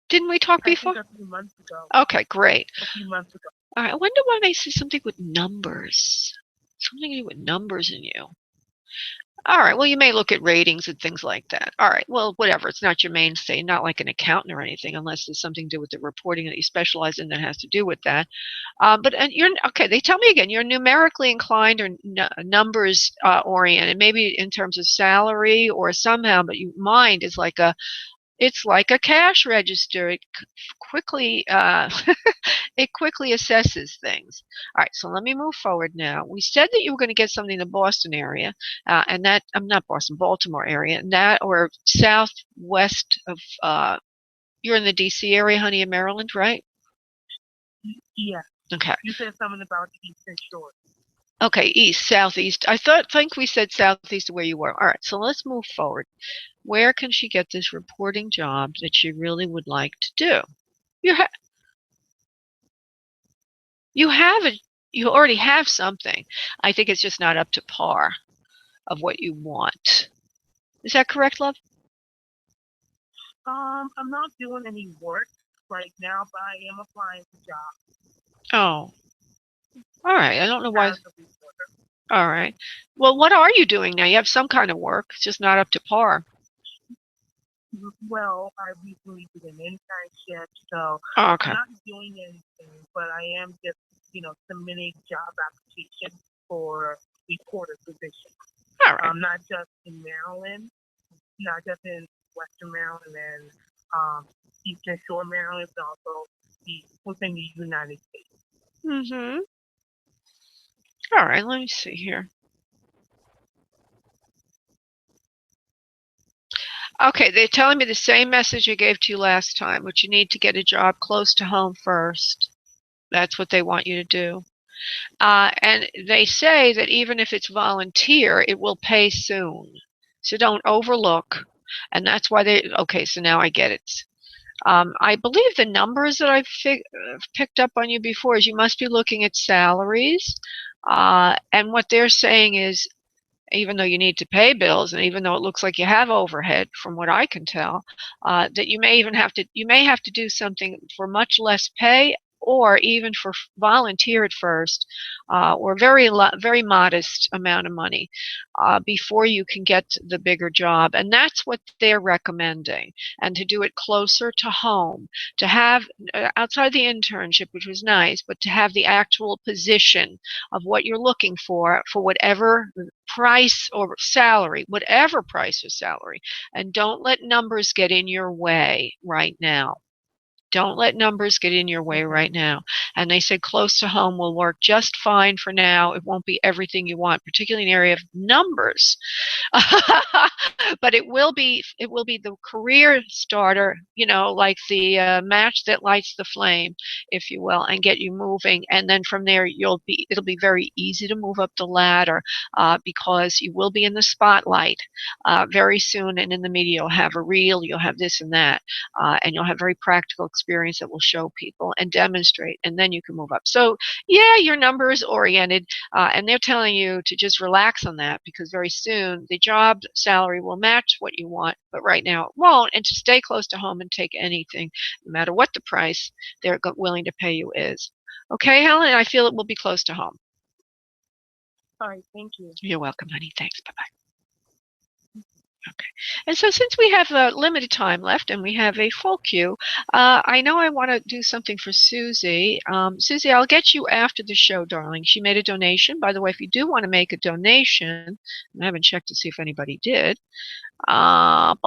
Didn't we talk before? I think a few months ago. Okay, great. A few months ago. All right. I wonder why I see something with numbers. Something to do with numbers in you. All right. Well, you may look at ratings and things like that. All right. Well, whatever. It's not your mainstay, not like an accountant or anything, unless there's something to do with the reporting that you specialize in that has to do with that. But you're okay. They tell me again, you're numerically inclined or numbers oriented, maybe in terms of salary or somehow, but your mind is like it's like a cash register. It quickly it quickly assesses things. All right, so let me move forward now. We said that you were going to get something in the Boston area, and that I'm not Boston, Baltimore area, and that or southwest of. You're in the D.C. area, honey, in Maryland, right? Yeah. Okay. You said something about the Eastern Shore. Okay, east, southeast. I think we said southeast of where you were. All right, so let's move forward. Where can she get this reporting job that she really would like to do? You already have something. I think it's just not up to par of what you want. Is that correct, love? I'm not doing any work. right now, but I am applying for jobs Oh, all right. I don't know why. as a reporter. All right. Well, what are you doing now? You have some kind of work. It's just not up to par. Well, I recently did an internship, so Oh, okay. I'm not doing anything, but I am just, submitting job applications for reporter positions. All right. Not just in Maryland, not just in Western Maryland and Eastern Shore Maryland, but also within the United States. Mm-hmm. All right. Let me see here. Okay, they're telling me the same message I gave to you last time, which you need to get a job close to home first. That's what they want you to do. And they say that even if it's volunteer, it will pay soon. So don't overlook. And that's why okay, so now I get it. I believe the numbers that I've picked up on you before is you must be looking at salaries. And what they're saying is, even though you need to pay bills, and even though it looks like you have overhead, from what I can tell, that you may have to do something for much less pay, or even for volunteer at first, or very modest amount of money, before you can get the bigger job. And that's what they're recommending. And to do it closer to home, to have outside the internship, which was nice, but to have the actual position of what you're looking for whatever price or salary, whatever price or salary. And don't let numbers get in your way right now. Don't let numbers get in your way right now. And they said close to home will work just fine for now. It won't be everything you want, particularly in the area of numbers. But it will be the career starter, like the match that lights the flame, if you will, and get you moving. And then from there, it'll be very easy to move up the ladder, because you will be in the spotlight very soon. And in the media, you'll have a reel, you'll have this and that, and you'll have very practical experience that will show people and demonstrate, and then you can move up. So yeah, your numbers oriented, and they're telling you to just relax on that, because very soon the job salary will match what you want, but right now it won't. And to stay close to home and take anything, no matter what the price they're willing to pay you is. Okay, Helen, I feel it will be close to home. All right, thank you. You're welcome, honey. Thanks. Bye-bye. Okay. And so since we have limited time left and we have a full queue, I know I want to do something for Susie. Susie, I'll get you after the show, darling. She made a donation. By the way, if you do want to make a donation, I haven't checked to see if anybody did. Nope,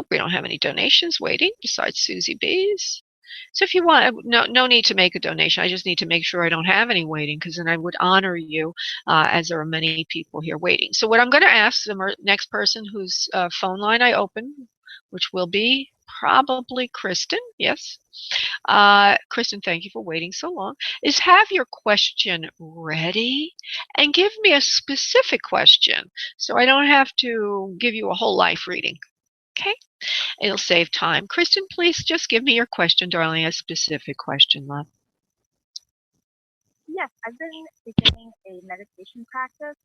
we don't have any donations waiting besides Susie B's. So if you want, no need to make a donation. I just need to make sure I don't have any waiting, because then I would honor you, as there are many people here waiting. So what I'm going to ask the next person whose phone line I open, which will be probably Kristen, yes. Kristen, thank you for waiting so long, is have your question ready and give me a specific question so I don't have to give you a whole life reading. Okay? It'll save time. Kristen, please just give me your question, darling, a specific question, love. Yes, I've been beginning a meditation practice,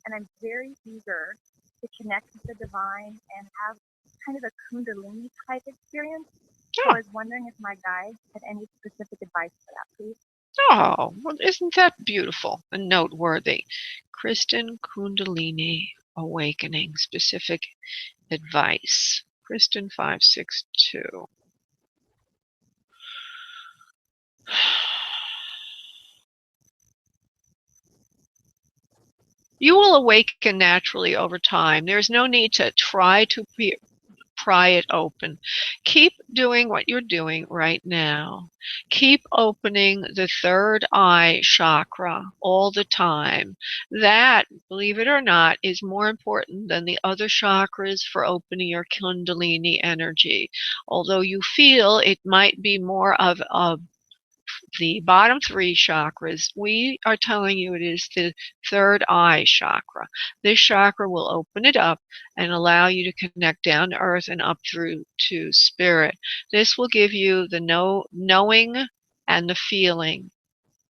and I'm very eager to connect with the divine and have kind of a Kundalini type experience. So I was wondering if my guides had any specific advice for that, please. Oh, well, isn't that beautiful and noteworthy? Kristen, Kundalini awakening, specific advice. Kristen 562. You will awaken naturally over time. There's no need to try to pry it open. Keep doing what you're doing right now. Keep opening the third eye chakra all the time. That, believe it or not, is more important than the other chakras for opening your Kundalini energy. Although you feel it might be more of the bottom three chakras, we are telling you it is the third eye chakra. This chakra will open it up and allow you to connect down to earth and up through to spirit. This will give you the knowing and the feeling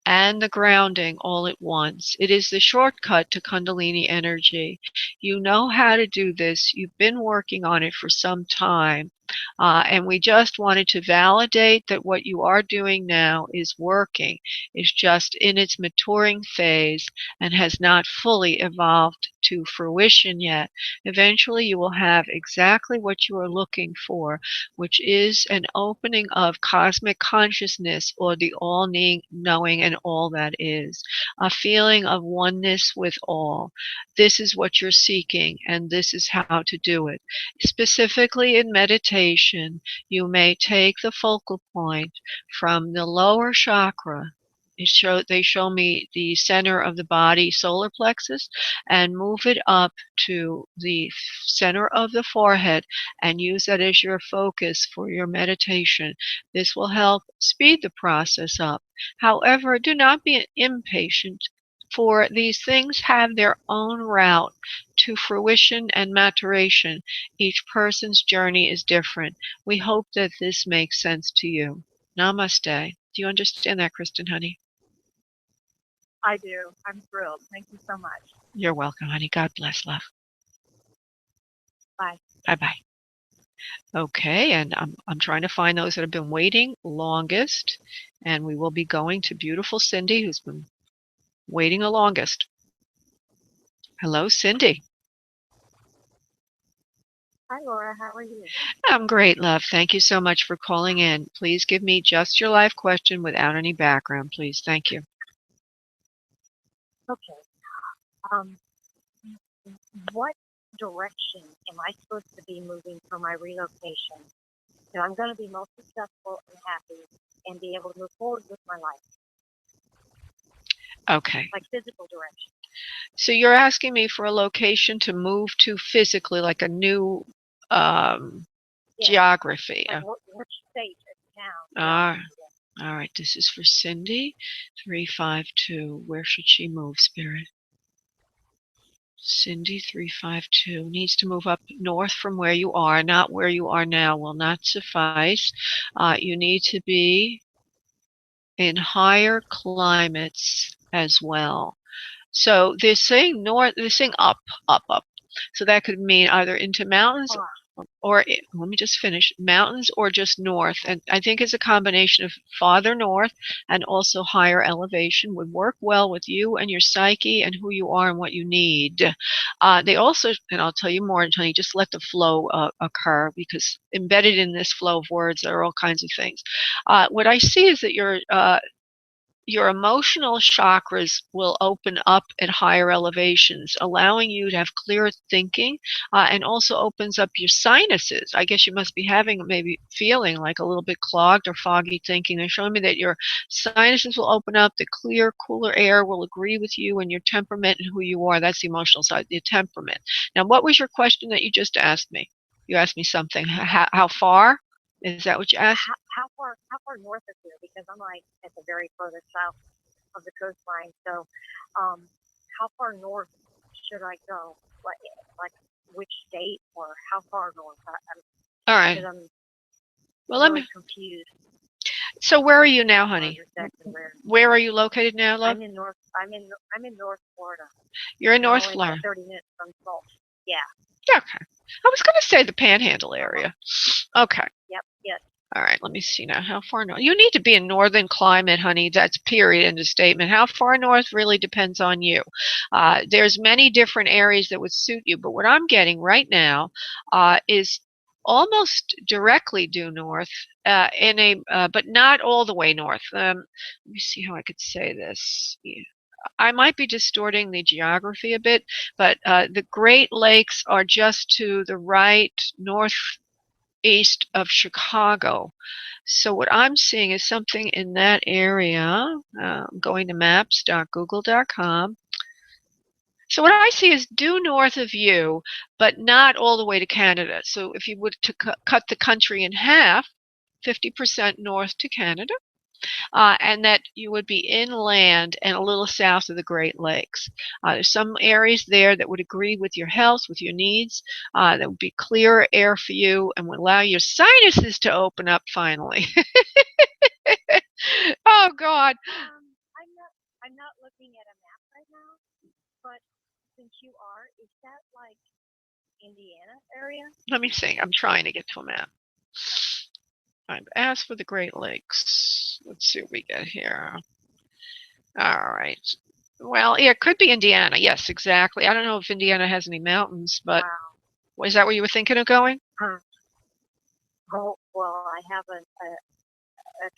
and the grounding all at once. It is the shortcut to Kundalini energy. You know how to do this. You've been working on it for some time. And we just wanted to validate that what you are doing now is working. It's just in its maturing phase and has not fully evolved to fruition yet. Eventually, you will have exactly what you are looking for, which is an opening of cosmic consciousness, or the all-knowing and all that is, a feeling of oneness with all. This is what you're seeking, and this is how to do it. Specifically in meditation, you may take the focal point from the lower chakra. They show me the center of the body, solar plexus, and move it up to the center of the forehead and use that as your focus for your meditation. This will help speed the process up. However, do not be impatient, for these things have their own route to fruition and maturation. Each person's journey is different. We hope that this makes sense to you. Namaste. Do you understand that, Kristen, honey? I do. I'm thrilled. Thank you so much. You're welcome, honey. God bless, love. Bye. Bye-bye. Okay, and I'm trying to find those that have been waiting longest, and we will be going to beautiful Cindy, who's been waiting the longest. Hello, Cindy. Hi, Laura. How are you? I'm great, love. Thank you so much for calling in. Please give me just your life question without any background, please. Thank you. Okay. What direction am I supposed to be moving for my relocation? So I'm going to be most successful and happy and be able to move forward with my life. Okay. Like physical direction. So you're asking me for a location to move to physically, like a new geography. Like which state or town? All right. This is for Cindy. 352. Where should she move, Spirit? Cindy 352 needs to move up north from where you are. Not where you are now will not suffice. You need to be in higher climates as well. So they're saying north, they're saying up. So that could mean either into mountains or, let me just finish, mountains or just north. And I think it's a combination of farther north and also higher elevation would work well with you and your psyche and who you are and what you need. They also, and I'll tell you more, Tony, just let the flow occur, because embedded in this flow of words, there are all kinds of things. What I see is that your emotional chakras will open up at higher elevations, allowing you to have clearer thinking, and also opens up your sinuses. I guess you must be having, maybe feeling like a little bit clogged or foggy thinking. They're showing me that your sinuses will open up, the clear, cooler air will agree with you and your temperament and who you are. That's the emotional side, the temperament. Now, what was your question that you just asked me? You asked me something. How far? Is that what you asked? How far north of here? Because I'm like at the very furthest south of the coastline. So, how far north should I go? Like which state or how far north? All right. I'm well, really confused. So where are you now, honey? Where are you located now, love? I'm in North Florida. You're in North Florida. 30 minutes from Salt. Yeah. Okay. I was going to say the Panhandle area. Okay. Yep. Yes. All right. Let me see now. How far north? You need to be in northern climate, honey. That's period. End of statement. How far north really depends on you. There's many different areas that would suit you, but what I'm getting right now is almost directly due north, but not all the way north. Let me see how I could say this. Yeah. I might be distorting the geography a bit, but the Great Lakes are just to the right, northeast of Chicago. So what I'm seeing is something in that area. I'm going to maps.google.com. So what I see is due north of you, but not all the way to Canada. So if you would to cut the country in half, 50% north to Canada, and that you would be inland and a little south of the Great Lakes. There's some areas there that would agree with your health, with your needs, that would be clearer air for you and would allow your sinuses to open up finally. Oh, God. I'm I'm not looking at a map right now, but since you are, is that like Indiana area? Let me see. I'm trying to get to a map. I've asked for the Great Lakes. Let's see what we get here. All right. Well, yeah, it could be Indiana. Yes, exactly. I don't know if Indiana has any mountains, but Wow. is that where you were thinking of going? Oh, well, I have a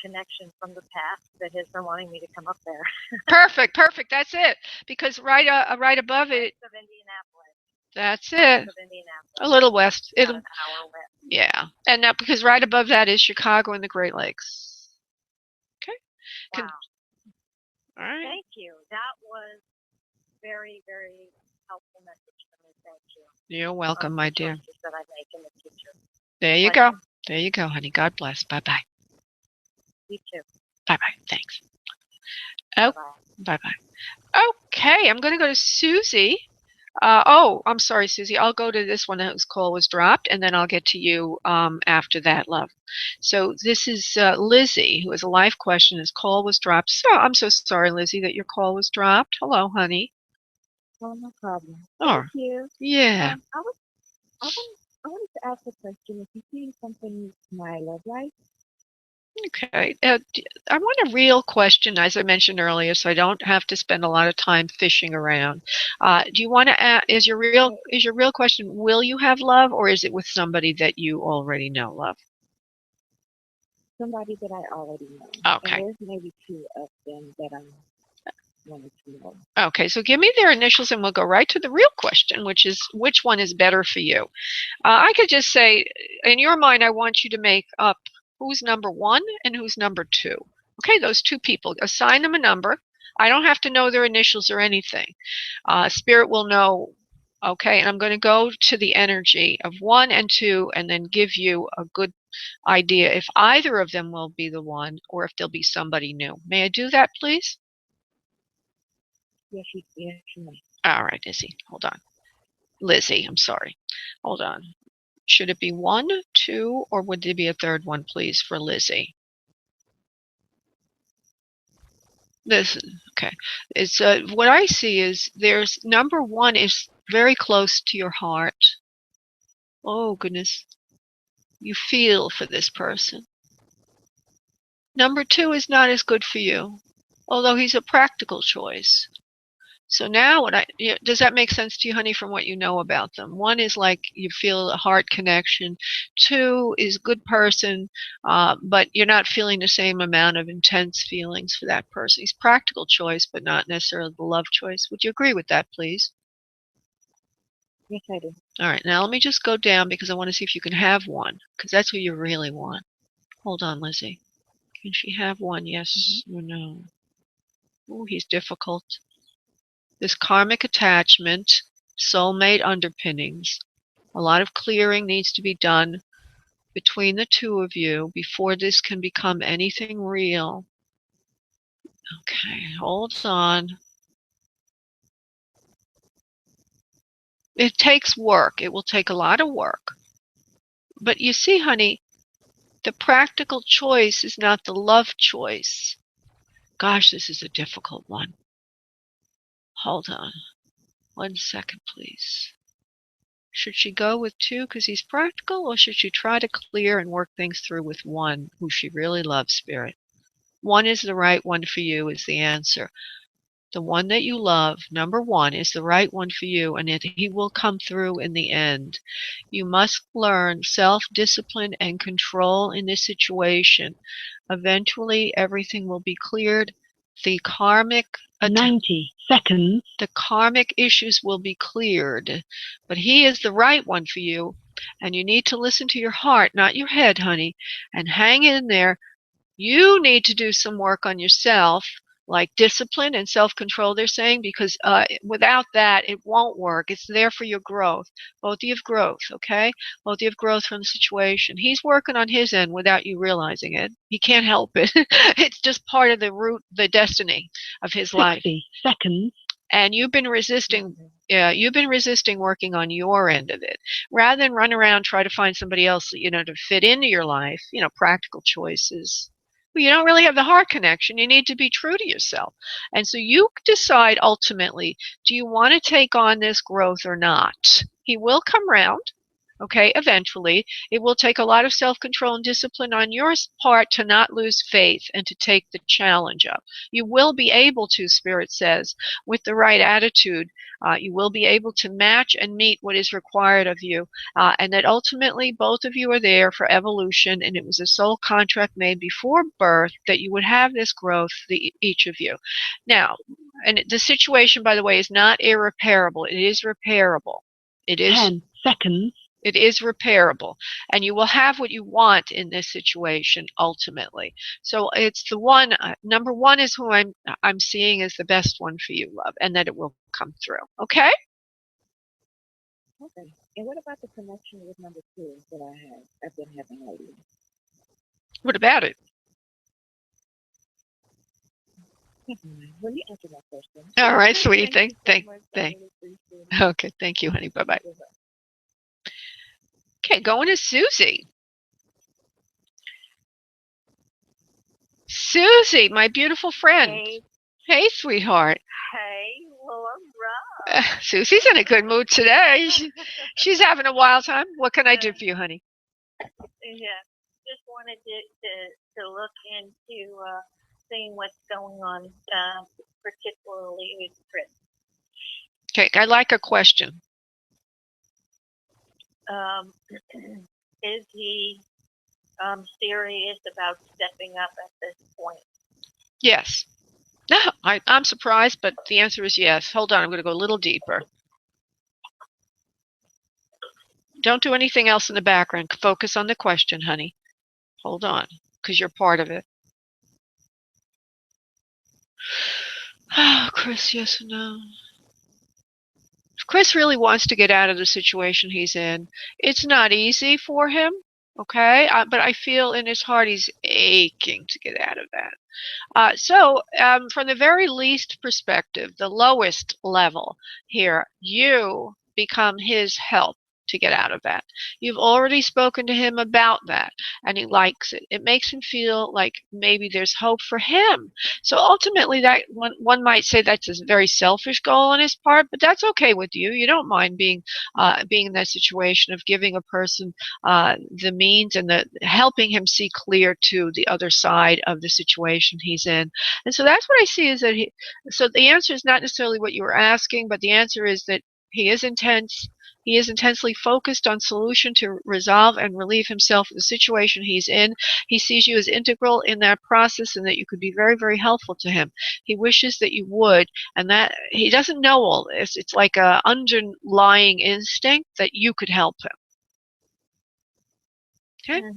connection from the past that has been wanting me to come up there. Perfect. That's it. Because right above it, West of Indianapolis. that's it. West of Indianapolis. A little west. About an hour west. Yeah, and now because right above that is Chicago and the Great Lakes. Okay. Wow. All right. Thank you. That was very, very helpful message for me. Thank you. You're welcome, my dear. That I make in the future. There you go. There you go, honey. God bless. Bye-bye. You too. Bye-bye. Thanks. Oh, bye-bye. Okay, I'm going to go to Susie. I'm sorry, Susie. I'll go to this one whose call was dropped, and then I'll get to you after that, love. So this is Lizzie, who has a life question. His call was dropped. So I'm so sorry, Lizzie, that your call was dropped. Hello, honey. Oh, no problem. Oh, Thank you. yeah. I wanted to ask a question. If you see something in my love life. Okay. I want a real question, as I mentioned earlier, so I don't have to spend a lot of time fishing around. Do you want to? Is your real question? Will you have love, or is it with somebody that you already know, love? Somebody that I already know. Okay. And there's maybe two of them that I'm wanting to know. Okay, so give me their initials, and we'll go right to the real question, which is which one is better for you. I could just say, in your mind, I want you to make up who's number 1 and who's number 2. Okay, those two people. Assign them a number. I don't have to know their initials or anything. Spirit will know. Okay, and I'm going to go to the energy of 1 and 2 and then give you a good idea if either of them will be the one or if there'll be somebody new. May I do that, please? Yes, you may. All right, Izzy. Hold on. Lizzie, I'm sorry. Hold on. Should it be 1, 2, or would there be a third one, please, for Lizzie? Okay. It's what I see is there's number 1 is very close to your heart. Oh goodness, you feel for this person. Number 2 is not as good for you, although he's a practical choice. So now, does that make sense to you, honey, from what you know about them? 1 is like you feel a heart connection. 2 is good person, but you're not feeling the same amount of intense feelings for that person. He's practical choice, but not necessarily the love choice. Would you agree with that, please? Yes, I do. All right, now let me just go down because I want to see if you can have 1, because that's what you really want. Hold on, Lizzie. Can she have 1? Yes or no? Oh, he's difficult. This karmic attachment, soulmate underpinnings. A lot of clearing needs to be done between the two of you before this can become anything real. Okay, hold on. It takes work. It will take a lot of work. But you see, honey, the practical choice is not the love choice. Gosh, this is a difficult one. Hold on. 1 second, please. Should she go with 2 because he's practical, or should she try to clear and work things through with 1 who she really loves, Spirit? 1 is the right one for you is the answer. The one that you love, number 1, is the right one for you, and he will come through in the end. You must learn self-discipline and control in this situation. Eventually, everything will be cleared. The karmic 90 seconds. The karmic issues will be cleared. But he is the right one for you, and you need to listen to your heart, not your head, honey, and hang in there. You need to do some work on yourself, like discipline and self-control, they're saying, because without that, it won't work. It's there for your growth. Both of you have growth, okay? Both of you have growth from the situation. He's working on his end without you realizing it. He can't help it. It's just part of the destiny of his life. 60 seconds. And you've been resisting. You've been resisting working on your end of it. Rather than run around try to find somebody else, to fit into your life, practical choices. Well, you don't really have the heart connection. You need to be true to yourself. And so you decide ultimately, do you want to take on this growth or not? He will come round. Okay, eventually. It will take a lot of self-control and discipline on your part to not lose faith and to take the challenge up. You will be able to, Spirit says, with the right attitude, you will be able to match and meet what is required of you, and that ultimately both of you are there for evolution, and it was a soul contract made before birth that you would have this growth, each of you. Now, and the situation, by the way, is not irreparable. It is repairable. It is 10 seconds. It is repairable, and you will have what you want in this situation ultimately. So it's the one. Number one is who I'm seeing as the best one for you, love, and that it will come through. Okay. Okay. And what about the connection with number 2 that I've been having lately? What about it? Well, you answered my question. All right, sweetie. Thank. you. Okay. Thank you, honey. Bye bye. Okay, going to Susie. Susie, my beautiful friend. Hey, sweetheart. Hey, Laura. Susie's in a good mood today. She's having a wild time. What can I do for you, honey? Yeah, just wanted to look into seeing what's going on, particularly with Chris. Okay, I like a question. Is he serious about stepping up at this point? Yes. No, I'm surprised, but the answer is yes. Hold on, I'm going to go a little deeper. Don't do anything else in the background. Focus on the question, honey. Hold on, because you're part of it. Oh, Chris, yes or no? If Chris really wants to get out of the situation he's in, it's not easy for him, okay? But I feel in his heart he's aching to get out of that. So from the very least perspective, the lowest level here, you become his help to get out of that. You've already spoken to him about that, and he likes it. It makes him feel like maybe there's hope for him. So ultimately, that one might say that's a very selfish goal on his part, but that's okay with you. You don't mind being in that situation of giving a person the means and the helping him see clear to the other side of the situation he's in. And so that's what I see is that so the answer is not necessarily what you were asking, but the answer is that he is intense. He is intensely focused on solution to resolve and relieve himself of the situation he's in. He sees you as integral in that process and that you could be very, very helpful to him. He wishes that you would, and that he doesn't know all this. It's like an underlying instinct that you could help him. Okay? And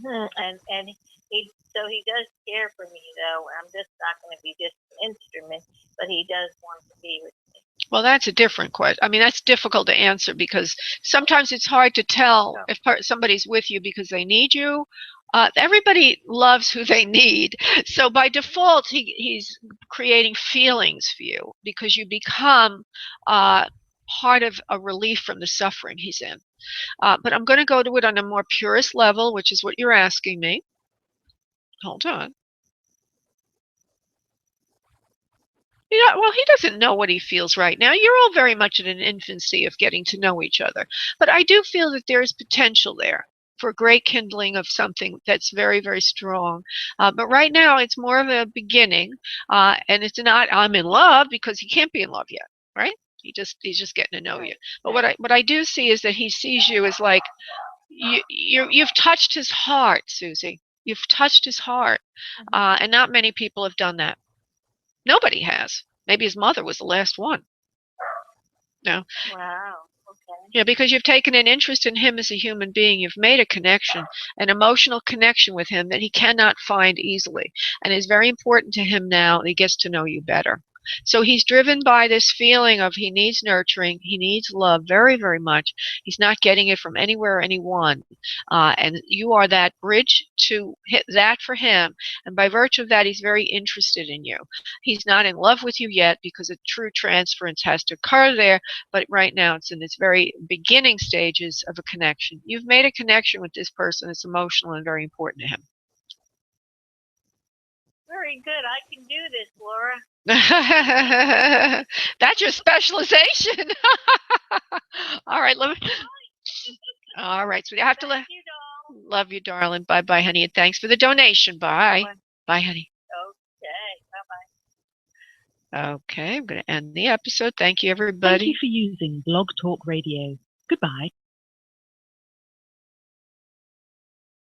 he does care for me, though. I'm just not going to be just an instrument, but he does want to be with me. Well, that's a different question. I mean, that's difficult to answer because sometimes it's hard to tell if somebody's with you because they need you. Everybody loves who they need. So by default, he's creating feelings for you because you become part of a relief from the suffering he's in. But I'm going to go to it on a more purest level, which is what you're asking me. Hold on. Yeah, well, he doesn't know what he feels right now. You're all very much in an infancy of getting to know each other. But I do feel that there is potential there for great kindling of something that's very, very strong. But right now, it's more of a beginning. And it's not, I'm in love, because he can't be in love yet, right? He's just getting to know you. But what I do see is that he sees you as like, you've touched his heart, Susie. You've touched his heart. And not many people have done that. Nobody has. Maybe his mother was the last one. No. Wow. Okay. Yeah, because you've taken an interest in him as a human being. You've made a connection, an emotional connection with him that he cannot find easily. And it's very important to him now that he gets to know you better. So he's driven by this feeling of he needs nurturing, he needs love very, very much. He's not getting it from anywhere or anyone. And you are that bridge to hit that for him. And by virtue of that, he's very interested in you. He's not in love with you yet because a true transference has to occur there. But right now, it's in its very beginning stages of a connection. You've made a connection with this person that's emotional and very important to him. very good. I can do this, Laura. That's your specialization. All right, all right, so we have to Thank you, doll. love you, darling. Bye, bye, honey, and thanks for the donation. Bye, bye, honey. Okay, bye-bye. Okay, I'm going to end the episode. Thank you, Thank everybody. you for using Blog Talk Radio. Goodbye.